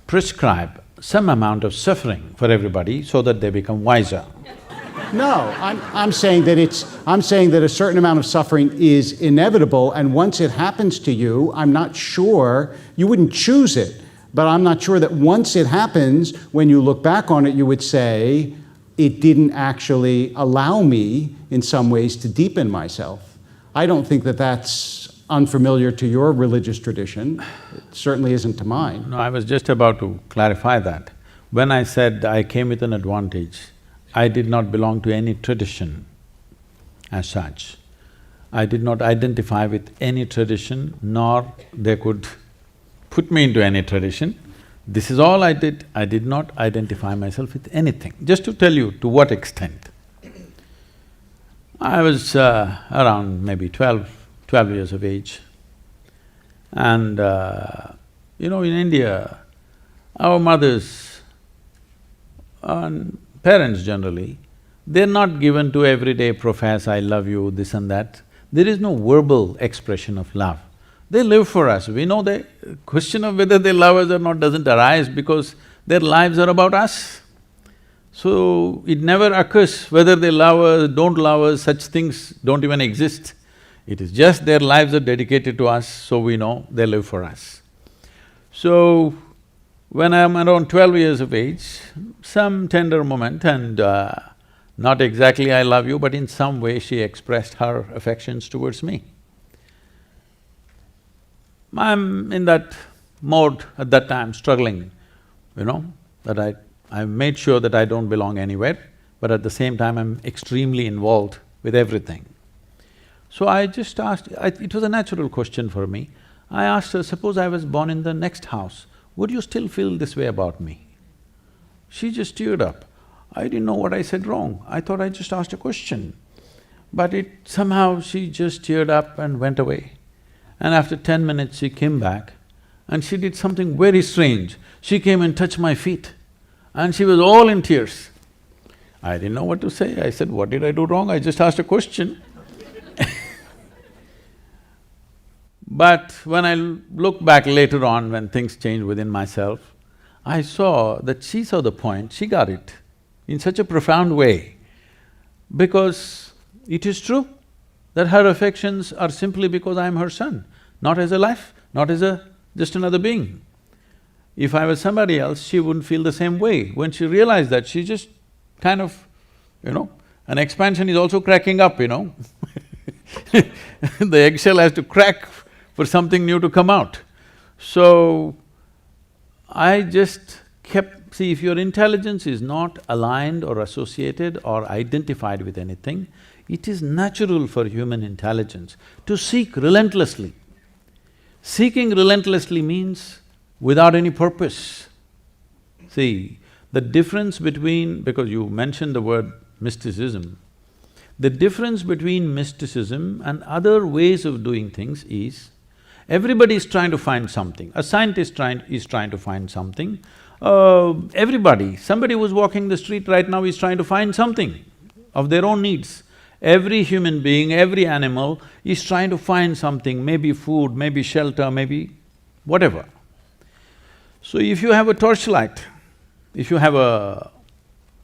prescribe some amount of suffering for everybody so that they become wiser. No, I'm saying that a certain amount of suffering is inevitable, and once it happens to you, I'm not sure, you wouldn't choose it, but I'm not sure that once it happens, when you look back on it, you would say, it didn't actually allow me, in some ways, to deepen myself. I don't think that that's unfamiliar to your religious tradition. It certainly isn't to mine. No, I was just about to clarify that. When I said I came with an advantage, I did not belong to any tradition as such. I did not identify with any tradition, nor they could put me into any tradition. This is all I did. I did not identify myself with anything. Just to tell you to what extent. I was around maybe 12 years of age, and in India, our mothers and parents generally, they're not given to everyday profess, I love you, this and that. There is no verbal expression of love. They live for us. We know the question of whether they love us or not doesn't arise because their lives are about us. So, it never occurs whether they love us, don't love us, such things don't even exist. It is just their lives are dedicated to us, so we know they live for us. So, when I'm around 12 years of age, some tender moment and not exactly I love you, but in some way she expressed her affections towards me. I'm in that mode at that time, struggling, that I made sure that I don't belong anywhere, but at the same time I'm extremely involved with everything. So I just asked… it was a natural question for me. I asked her, suppose I was born in the next house, would you still feel this way about me? She just teared up. I didn't know what I said wrong. I thought I just asked a question. But somehow she just teared up and went away. And after 10 minutes she came back and she did something very strange. She came and touched my feet and she was all in tears. I didn't know what to say. I said, what did I do wrong? I just asked a question. But when I look back later on, when things changed within myself, I saw that she saw the point, she got it in such a profound way, because it is true that her affections are simply because I am her son, not as a life, not as just another being. If I was somebody else, she wouldn't feel the same way. When she realized that, she just kind of, an expansion is also cracking up, The eggshell has to crack for something new to come out. So, I just kept… See, if your intelligence is not aligned or associated or identified with anything, it is natural for human intelligence to seek relentlessly. Seeking relentlessly means without any purpose. See, the difference between… because you mentioned the word mysticism, the difference between mysticism and other ways of doing things is, everybody is trying to find something. A scientist is trying to find something. Somebody who's walking the street right now is trying to find something of their own needs. Every human being, every animal is trying to find something, maybe food, maybe shelter, maybe whatever. So if you have a torchlight, if you have a…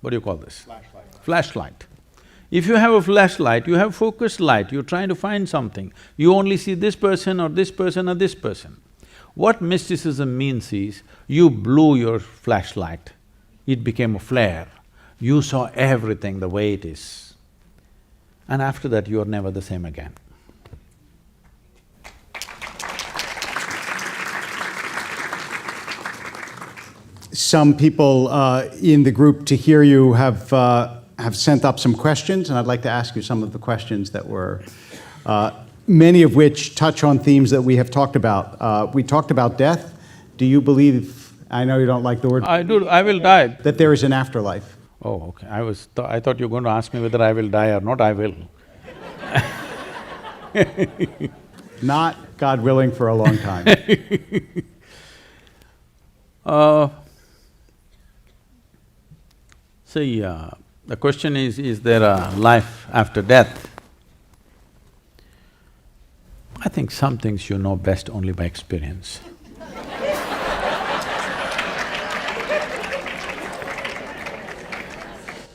what do you call this? Flashlight. If you have a flashlight, you have focused light, you're trying to find something. You only see this person or this person or this person. What mysticism means is, you blew your flashlight, it became a flare. You saw everything the way it is. And after that, you are never the same again. Some people in the group, to hear you, have sent up some questions, and I'd like to ask you some of the questions that were… many of which touch on themes that we have talked about. We talked about death. Do you believe… I know you don't like the word… I do, I will die. That there is an afterlife? Oh, okay. I thought you were going to ask me whether I will die or not. I will. Not, God willing, for a long time. The question is there a life after death? I think some things you know best only by experience.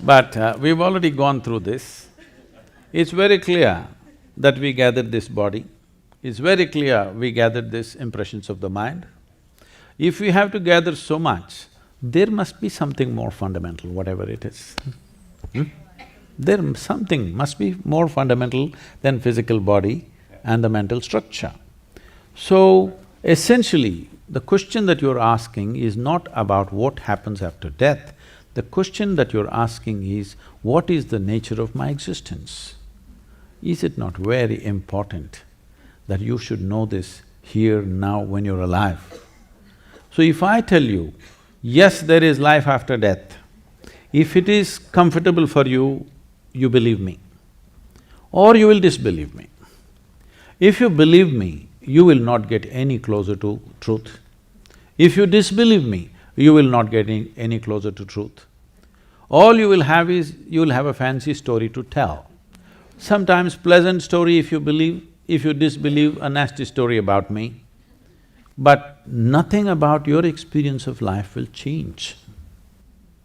But we've already gone through this. It's very clear that we gathered this body. It's very clear we gathered these impressions of the mind. If we have to gather so much, there must be something more fundamental, whatever it is. Something must be more fundamental than physical body and the mental structure. So, essentially, the question that you're asking is not about what happens after death. The question that you're asking is, what is the nature of my existence? Is it not very important that you should know this here, now, when you're alive? So if I tell you, yes, there is life after death, if it is comfortable for you, you believe me, or you will disbelieve me. If you believe me, you will not get any closer to truth. If you disbelieve me, you will not get any closer to truth. All you will have is, you will have a fancy story to tell. Sometimes pleasant story if you believe, if you disbelieve, a nasty story about me. But nothing about your experience of life will change,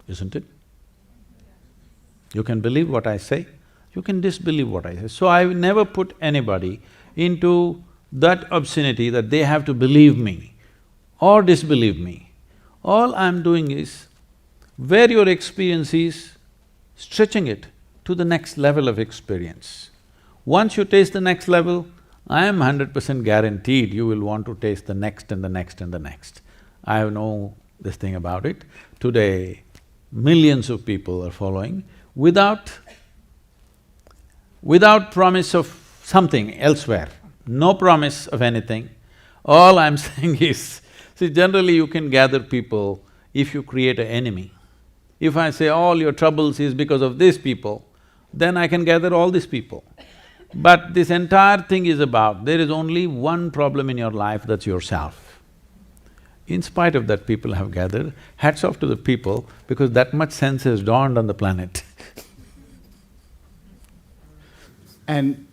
isn't it? You can believe what I say, you can disbelieve what I say. So I will never put anybody into that obscenity that they have to believe me or disbelieve me. All I'm doing is, where your experience is, stretching it to the next level of experience. Once you taste the next level, I am 100% guaranteed you will want to taste the next and the next and the next. I have no this thing about it. Today, millions of people are following without promise of something elsewhere, no promise of anything. All I'm saying is, see, generally you can gather people if you create an enemy. If I say all your troubles is because of these people, then I can gather all these people. But this entire thing is about, there is only one problem in your life, that's yourself. In spite of that, people have gathered. Hats off to the people, because that much sense has dawned on the planet. And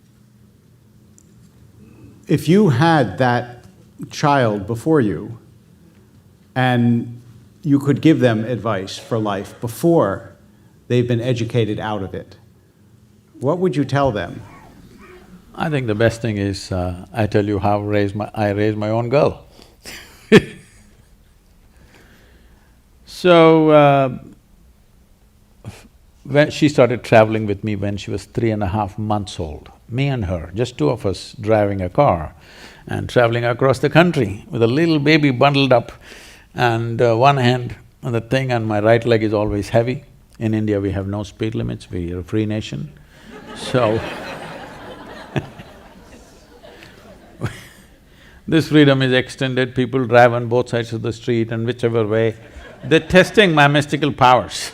if you had that child before you, and you could give them advice for life before they've been educated out of it, what would you tell them? I think the best thing is, I tell you how I raised my own girl. So, when she started traveling with me when she was 3.5 months old, me and her, just two of us driving a car and traveling across the country with a little baby bundled up and one hand on the thing and my right leg is always heavy. In India, we have no speed limits, we are a free nation. So, this freedom is extended, people drive on both sides of the street and whichever way, they're testing my mystical powers.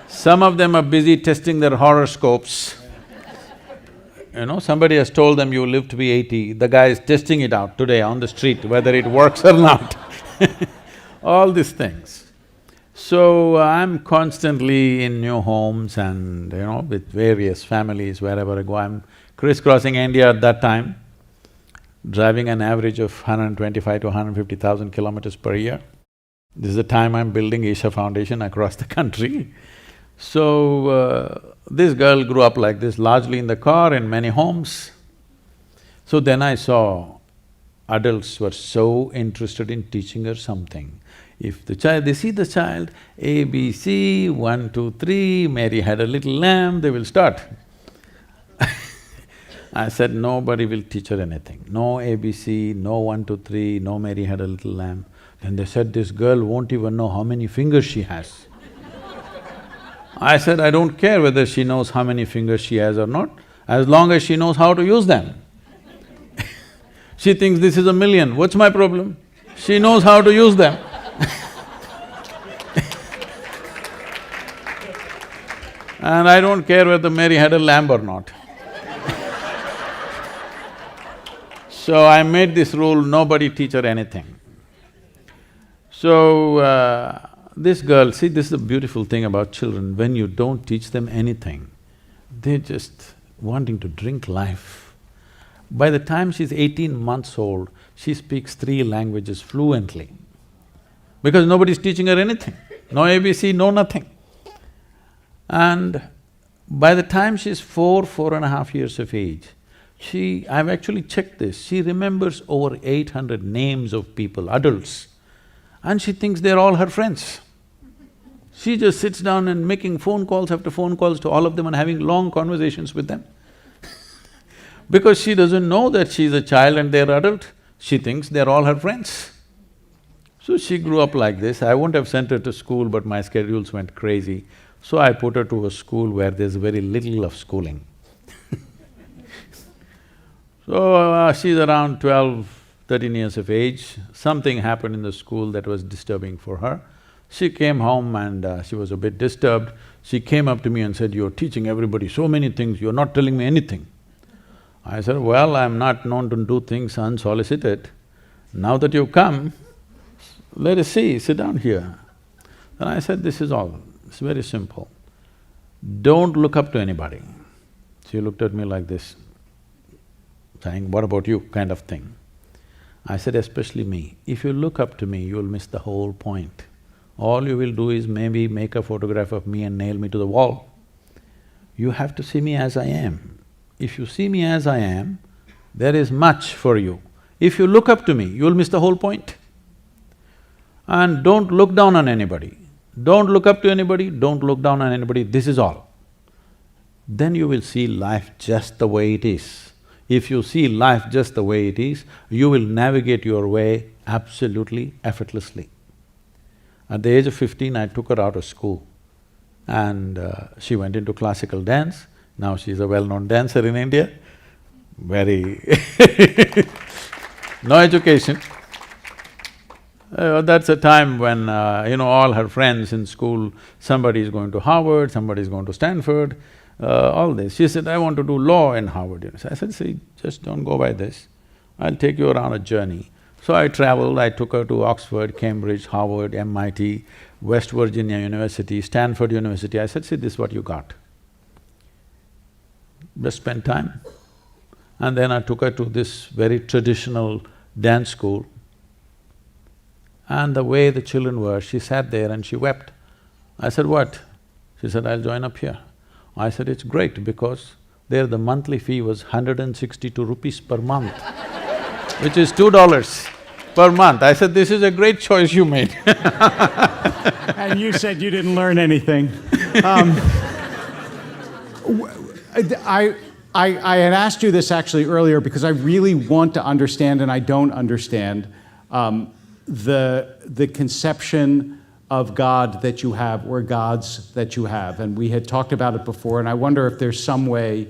Some of them are busy testing their horoscopes. You know, somebody has told them you will live to be 80, the guy is testing it out today on the street, whether it works or not. All these things. So, I'm constantly in new homes and, you know, with various families, wherever I go, I'm crisscrossing India at that time, driving an average of 125 to 150,000 kilometers per year. This is the time I'm building Isha Foundation across the country. So, this girl grew up like this, largely in the car, in many homes. So then I saw adults were so interested in teaching her something. If the child… they see the child, A, B, C, 1, 2, 3, Mary had a little lamb, they will start. I said, nobody will teach her anything. No ABC, no 1, 2, 3, no Mary had a little lamb. Then they said, this girl won't even know how many fingers she has. I said, I don't care whether she knows how many fingers she has or not, as long as she knows how to use them. She thinks this is a million, what's my problem? She knows how to use them. And I don't care whether Mary had a lamb or not. So I made this rule, nobody teach her anything. So, this girl, see, this is the beautiful thing about children, when you don't teach them anything, they're just wanting to drink life. By the time she's 18 months old, she speaks 3 languages fluently, because nobody's teaching her anything, no ABC, no nothing. And by the time she's 4.5 years of age, I've actually checked this, she remembers over 800 names of people, adults, and she thinks they're all her friends. She just sits down and making phone calls after phone calls to all of them and having long conversations with them. Because she doesn't know that she's a child and they're adult, she thinks they're all her friends. So she grew up like this. I wouldn't have sent her to school, but my schedules went crazy. So I put her to a school where there's very little of schooling. So, she's around 12, 13 years of age. Something happened in the school that was disturbing for her. She came home and she was a bit disturbed. She came up to me and said, you're teaching everybody so many things, you're not telling me anything. I said, well, I'm not known to do things unsolicited. Now that you've come, let us see, sit down here. Then I said, this is all, it's very simple. Don't look up to anybody. She looked at me like this, saying, what about you, kind of thing. I said, especially me. If you look up to me, you'll miss the whole point. All you will do is maybe make a photograph of me and nail me to the wall. You have to see me as I am. If you see me as I am, there is much for you. If you look up to me, you'll miss the whole point. And don't look down on anybody. Don't look up to anybody, don't look down on anybody, this is all. Then you will see life just the way it is. If you see life just the way it is, you will navigate your way absolutely effortlessly. At the age of 15, I took her out of school and she went into classical dance. Now she's a well-known dancer in India, very no education. That's a time when, all her friends in school, somebody is going to Harvard, somebody is going to Stanford, all this. She said, I want to do law in Harvard. I said, see, just don't go by this, I'll take you around a journey. So I traveled, I took her to Oxford, Cambridge, Harvard, MIT, West Virginia University, Stanford University. I said, see, this is what you got. Just spend time. And then I took her to this very traditional dance school. And the way the children were, she sat there and she wept. I said, what? She said, I'll join up here. I said, it's great because there the monthly fee was 162 rupees per month, which is $2. per month. I said, this is a great choice you made. And you said you didn't learn anything. I had asked you this actually earlier because I really want to understand, and I don't understand, the conception of God that you have, or gods that you have. And we had talked about it before, and I wonder if there's some way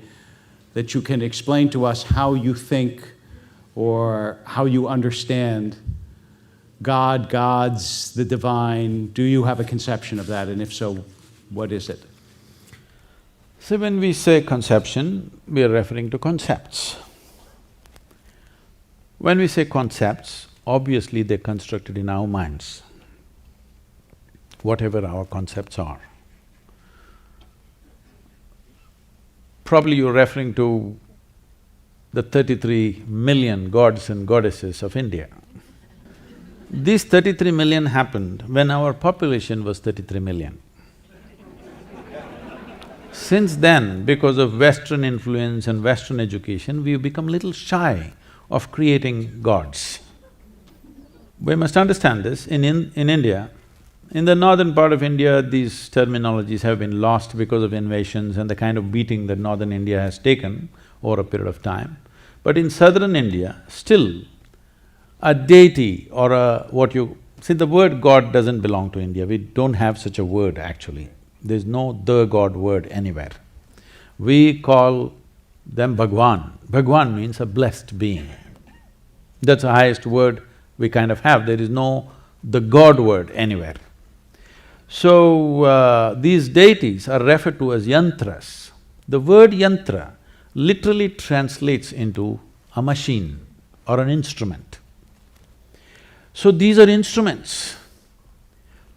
that you can explain to us how you think or how you understand God, gods, the divine. Do you have a conception of that? And if so, what is it? So when we say conception, we are referring to concepts. When we say concepts, obviously they're constructed in our minds, whatever our concepts are. Probably you're referring to the 33 million gods and goddesses of India. These 33 million happened when our population was 33 million. Since then, because of Western influence and Western education, we've become little shy of creating gods. We must understand this. In India, in the northern part of India, these terminologies have been lost because of invasions and the kind of beating that northern India has taken over a period of time. But in southern India, still, a deity or see, the word God doesn't belong to India, we don't have such a word actually. There's no the God word anywhere. We call them Bhagwan. Bhagwan means a blessed being. That's the highest word we kind of have, there is no the God word anywhere. So, these deities are referred to as yantras. The word yantra literally translates into a machine or an instrument. So these are instruments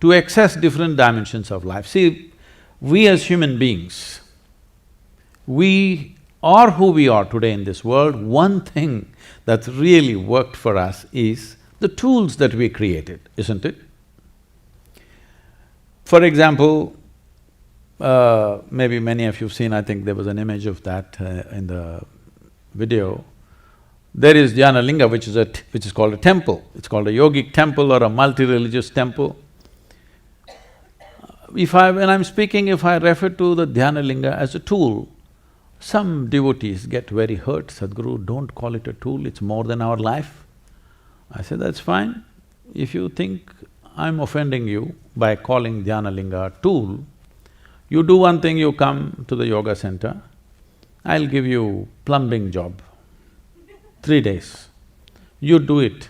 to access different dimensions of life. See, we as human beings, we are who we are today in this world. One thing that's really worked for us is the tools that we created, isn't it? For example, maybe many of you've seen, I think there was an image of that in the video. There is Dhyana Linga, which is called a temple. It's called a yogic temple or a multi-religious temple. When I'm speaking, if I refer to the Dhyana Linga as a tool, some devotees get very hurt. Sadhguru, don't call it a tool, it's more than our life. I say, that's fine. If you think I'm offending you by calling Dhyana Linga a tool, you do one thing, you come to the yoga center, I'll give you plumbing job, 3 days. You do it,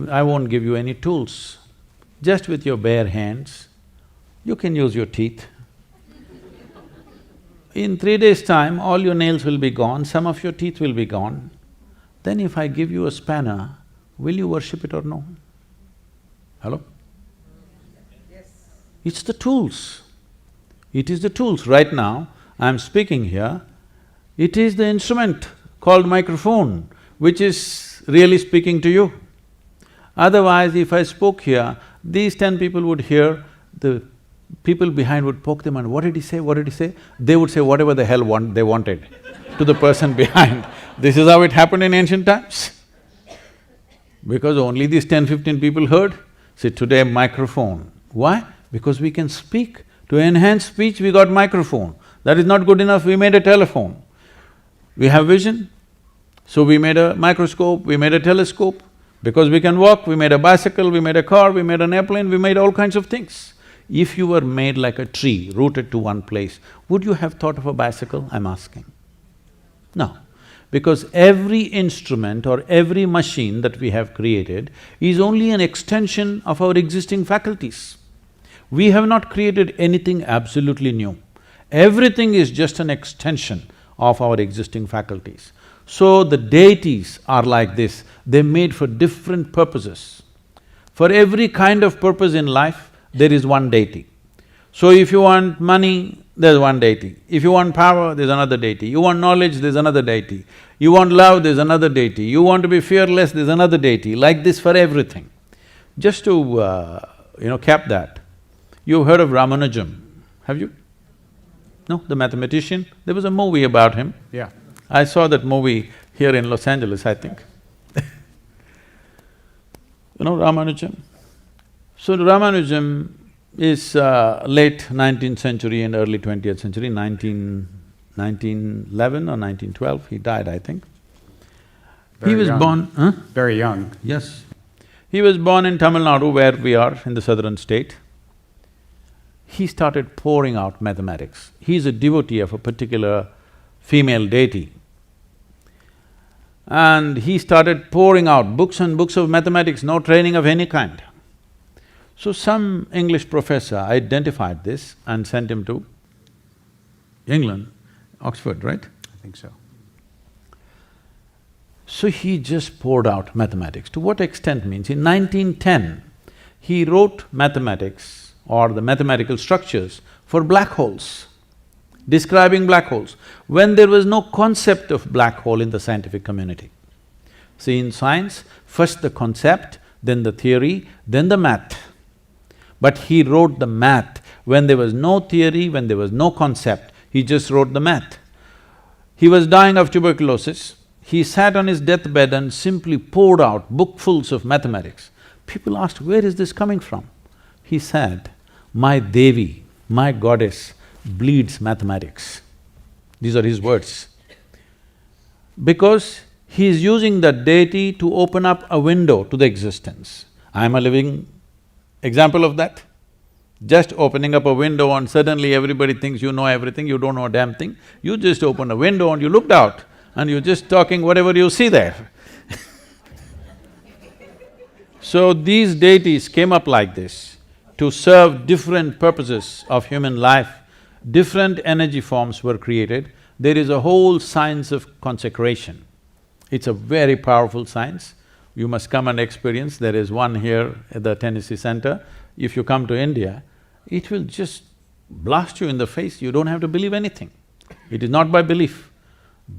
I won't give you any tools. Just with your bare hands, you can use your teeth. In 3 days' time, all your nails will be gone, some of your teeth will be gone. Then if I give you a spanner, will you worship it or no? Hello? Yes. It's the tools. It is the tools. Right now, I'm speaking here, it is the instrument called microphone which is really speaking to you. Otherwise, if I spoke here, these 10 people would hear, the people behind would poke them and what did he say, what did he say? They would say whatever the hell they wanted to the person behind. This is how it happened in ancient times. Because only these 10-15 people heard. See, today microphone. Why? Because we can speak. To enhance speech, we got microphone. That is not good enough, we made a telephone. We have vision, so we made a microscope, we made a telescope. Because we can walk, we made a bicycle, we made a car, we made an airplane, we made all kinds of things. If you were made like a tree, rooted to one place, would you have thought of a bicycle, I'm asking? No. Because every instrument or every machine that we have created is only an extension of our existing faculties. We have not created anything absolutely new. Everything is just an extension of our existing faculties. So the deities are like this, they're made for different purposes. For every kind of purpose in life, there is one deity. So if you want money, there's one deity. If you want power, there's another deity. You want knowledge, there's another deity. You want love, there's another deity. You want to be fearless, there's another deity. Like this for everything. Just to cap that, you've heard of Ramanujam, have you? No, the mathematician? There was a movie about him. Yeah. I saw that movie here in Los Angeles, I think. You know Ramanujam? So Ramanujam is late 19th century and early 20th century, 1911 or 1912, he died, I think. He was born… Very young. Yes. He was born in Tamil Nadu, where we are, in the southern state. He started pouring out mathematics. He's a devotee of a particular female deity. And he started pouring out books and books of mathematics, no training of any kind. So some English professor identified this and sent him to England, Oxford, right? I think so. So he just poured out mathematics. To what extent means, in 1910, he wrote mathematics or the mathematical structures for black holes, describing black holes, when there was no concept of black hole in the scientific community. See, in science, first the concept, then the theory, then the math. But he wrote the math when there was no theory, when there was no concept, he just wrote the math. He was dying of tuberculosis. He sat on his deathbed and simply poured out bookfuls of mathematics. People asked, where is this coming from? He said, my Devi, my goddess, bleeds mathematics. These are his words. Because he is using that deity to open up a window to the existence. I am a living example of that. Just opening up a window and suddenly everybody thinks you know everything, you don't know a damn thing. You just opened a window and you looked out and you're just talking whatever you see there. So these deities came up like this to serve different purposes of human life. Different energy forms were created. There is a whole science of consecration. It's a very powerful science. You must come and experience. There is one here at the Tennessee Center. If you come to India, it will just blast you in the face, you don't have to believe anything. It is not by belief.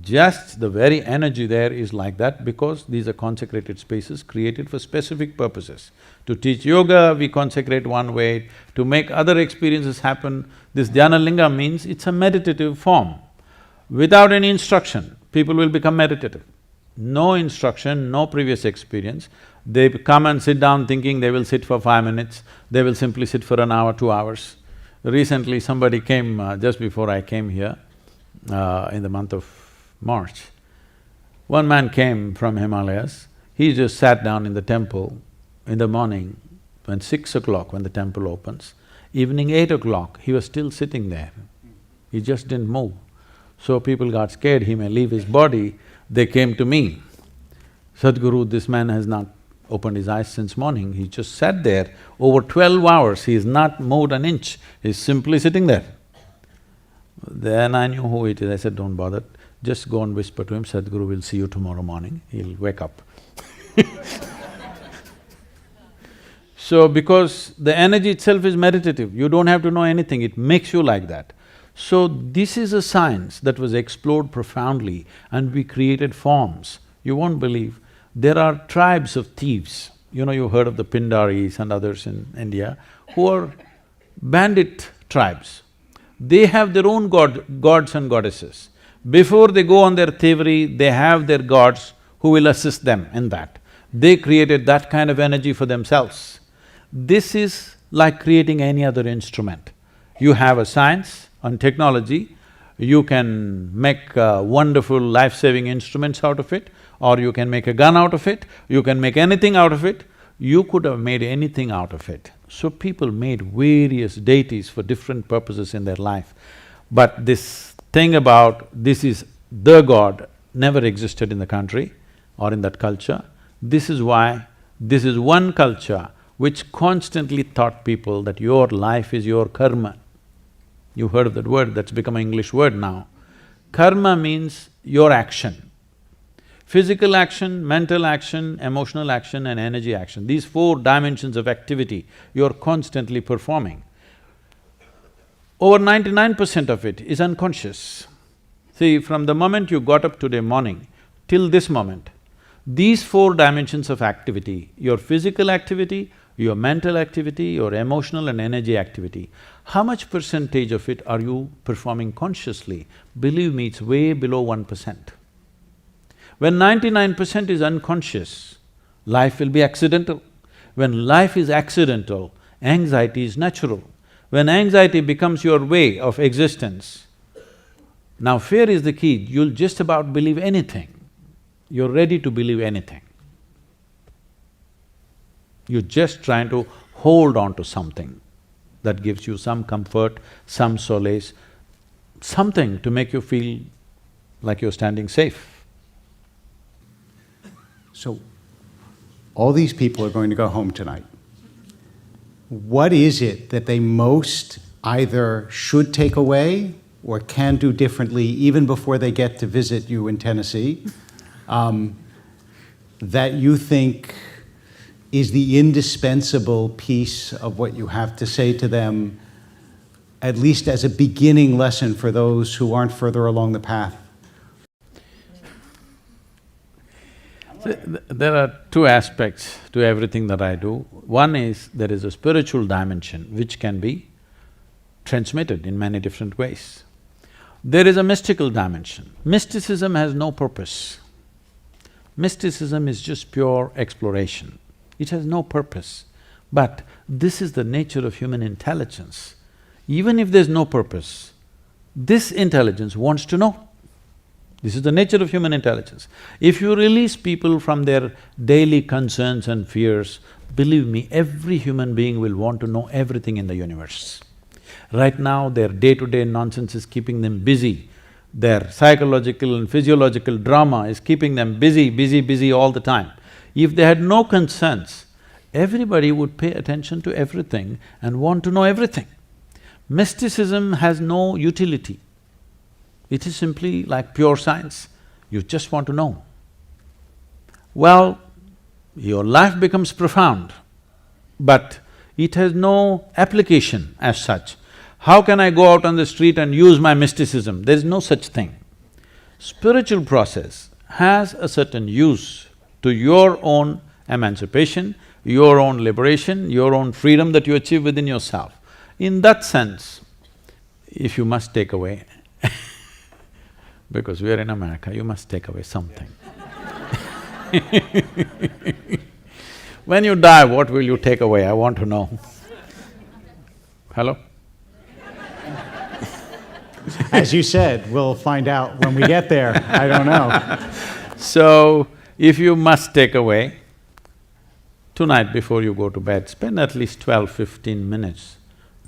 Just the very energy there is like that because these are consecrated spaces created for specific purposes. To teach yoga, we consecrate one way, to make other experiences happen. This dhyana linga means it's a meditative form. Without any instruction, people will become meditative. No instruction, no previous experience. They come and sit down thinking they will sit for 5 minutes, they will simply sit for an hour, 2 hours. Recently somebody came, just before I came here, in the month of March. One man came from Himalayas, he just sat down in the temple in the morning, when 6 o'clock when the temple opens, evening 8 o'clock, he was still sitting there. He just didn't move. So people got scared, he may leave his body, they came to me. Sadhguru, this man has not opened his eyes since morning, he just sat there over 12 hours, he's not moved an inch, he's simply sitting there. Then I knew who it is, I said, don't bother, just go and whisper to him, Sadhguru will see you tomorrow morning, he'll wake up. So because the energy itself is meditative, you don't have to know anything, it makes you like that. So this is a science that was explored profoundly and we created forms. You won't believe, there are tribes of thieves. You know, you heard of the Pindaris and others in India, who are bandit tribes. They have their own gods and goddesses. Before they go on their thievery, they have their gods who will assist them in that. They created that kind of energy for themselves. This is like creating any other instrument. You have a science and technology, you can make wonderful life-saving instruments out of it, or you can make a gun out of it, you can make anything out of it, you could have made anything out of it. So people made various deities for different purposes in their life. But this thing about this is the god never existed in the country or in that culture. This is why this is one culture which constantly taught people that your life is your karma. You heard of that word, that's become an English word now. Karma means your action. Physical action, mental action, emotional action and energy action. These 4 dimensions of activity you're constantly performing. Over 99% of it is unconscious. See, from the moment you got up today morning till this moment, these 4 dimensions of activity, your physical activity, your mental activity, your emotional and energy activity, how much percentage of it are you performing consciously? Believe me, it's way below 1%. When 99% is unconscious, life will be accidental. When life is accidental, anxiety is natural. When anxiety becomes your way of existence, now fear is the key, you'll just about believe anything. You're ready to believe anything. You're just trying to hold on to something that gives you some comfort, some solace, something to make you feel like you're standing safe. So, all these people are going to go home tonight. What is it that they most either should take away or can do differently even before they get to visit you in Tennessee, that you think is the indispensable piece of what you have to say to them, at least as a beginning lesson for those who aren't further along the path? There are two aspects to everything that I do. One is there is a spiritual dimension which can be transmitted in many different ways. There is a mystical dimension. Mysticism has no purpose. Mysticism is just pure exploration. It has no purpose. But this is the nature of human intelligence. Even if there's no purpose, this intelligence wants to know. This is the nature of human intelligence. If you release people from their daily concerns and fears, believe me, every human being will want to know everything in the universe. Right now, their day-to-day nonsense is keeping them busy. Their psychological and physiological drama is keeping them busy all the time. If they had no concerns, everybody would pay attention to everything and want to know everything. Mysticism has no utility. It is simply like pure science, you just want to know. Well, your life becomes profound, but it has no application as such. How can I go out on the street and use my mysticism? There is no such thing. Spiritual process has a certain use to your own emancipation, your own liberation, your own freedom that you achieve within yourself. In that sense, if you must take away because we are in America, you must take away something. When you die, what will you take away? I want to know. Hello? As you said, we'll find out when we get there. I don't know. So, if you must take away, tonight before you go to bed, spend at least 12–15 minutes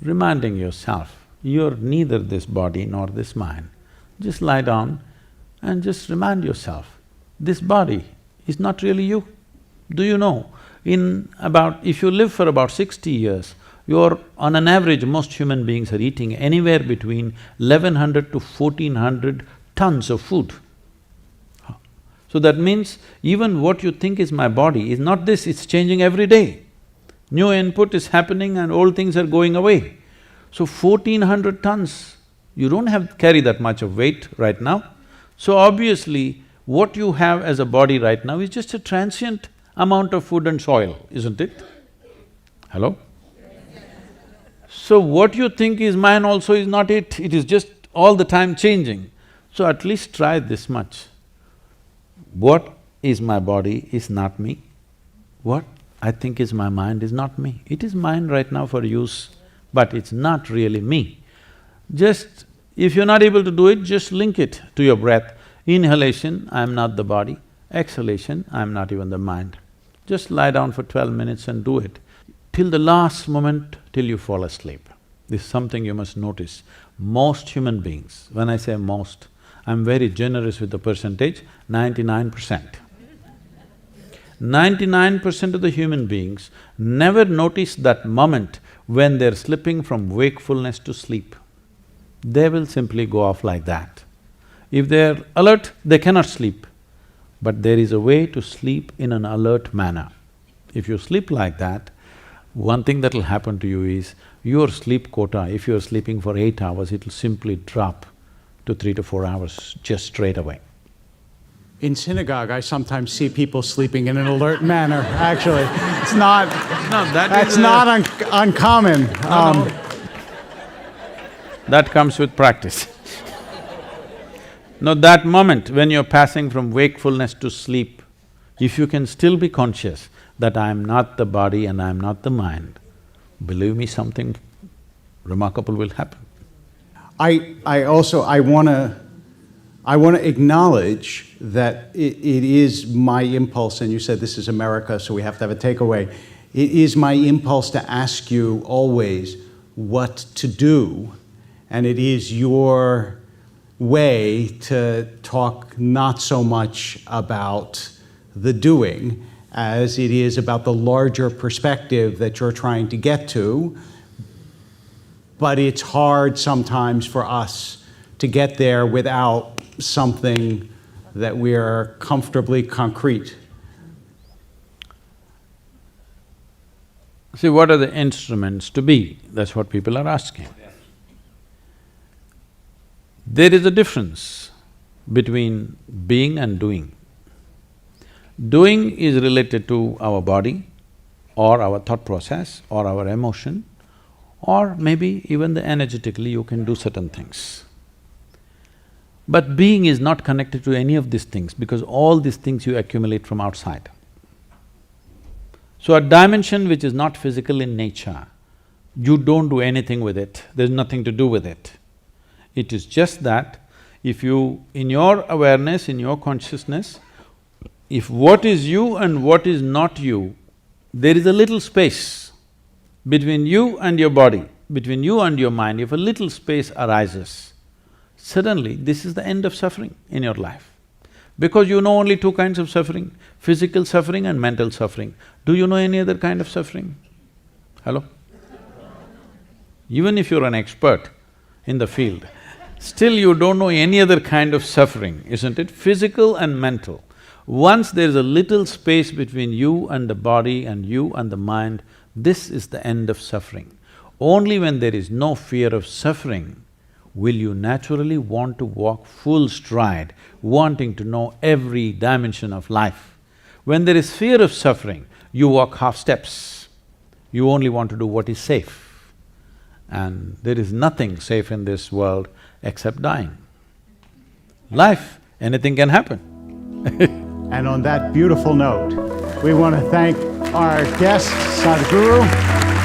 reminding yourself, you're neither this body nor this mind. Just lie down and just remind yourself, this body is not really you. Do you know, if you live for about 60 years, on an average, most human beings are eating anywhere between 1100 to 1400 tons of food. So that means even what you think is my body is not this, it's changing every day. New input is happening and old things are going away. So 1400 tons, you don't carry that much of weight right now. So obviously, what you have as a body right now is just a transient amount of food and soil, isn't it? Hello? So what you think is mine also is not it is just all the time changing. So at least try this much. What is my body is not me. What I think is my mind is not me. It is mine right now for use, but it's not really me. Just, if you're not able to do it, just link it to your breath. Inhalation, I'm not the body. Exhalation, I'm not even the mind. Just lie down for 12 minutes and do it, till the last moment, till you fall asleep. This is something you must notice. Most human beings, when I say most, I'm very generous with the percentage, 99%. 99% of the human beings never notice that moment when they're slipping from wakefulness to sleep. They will simply go off like that. If they're alert, they cannot sleep. But there is a way to sleep in an alert manner. If you sleep like that, one thing that'll happen to you is, your sleep quota, if you're sleeping for 8 hours, it'll simply drop to 3 to 4 hours just straight away. In synagogue, I sometimes see people sleeping in an alert manner, actually. It's not… No, that's not uncommon. No. That comes with practice. No, that moment when you're passing from wakefulness to sleep, if you can still be conscious, that I am not the body and I am not the mind, believe me, something remarkable will happen. I wanna acknowledge that it is my impulse, and you said this is America, so we have to have a takeaway. It is my impulse to ask you always what to do, and it is your way to talk not so much about the doing as it is about the larger perspective that you're trying to get to. But it's hard sometimes for us to get there without something that we are comfortably concrete. See, what are the instruments to be? That's what people are asking. There is a difference between being and doing. Doing is related to our body or our thought process or our emotion, or maybe even energetically you can do certain things. But being is not connected to any of these things because all these things you accumulate from outside. So a dimension which is not physical in nature, you don't do anything with it, there's nothing to do with it. It is just that if you… in your awareness, in your consciousness, if what is you and what is not you, there is a little space between you and your body, between you and your mind. If a little space arises, suddenly this is the end of suffering in your life. Because you know only two kinds of suffering, physical suffering and mental suffering. Do you know any other kind of suffering? Hello? Even if you're an expert in the field, still you don't know any other kind of suffering, isn't it? Physical and mental. Once there's a little space between you and the body and you and the mind, this is the end of suffering. Only when there is no fear of suffering will you naturally want to walk full stride, wanting to know every dimension of life. When there is fear of suffering, you walk half steps. You only want to do what is safe. And there is nothing safe in this world except dying. Life, anything can happen. And on that beautiful note, we want to thank our guest, Sadhguru.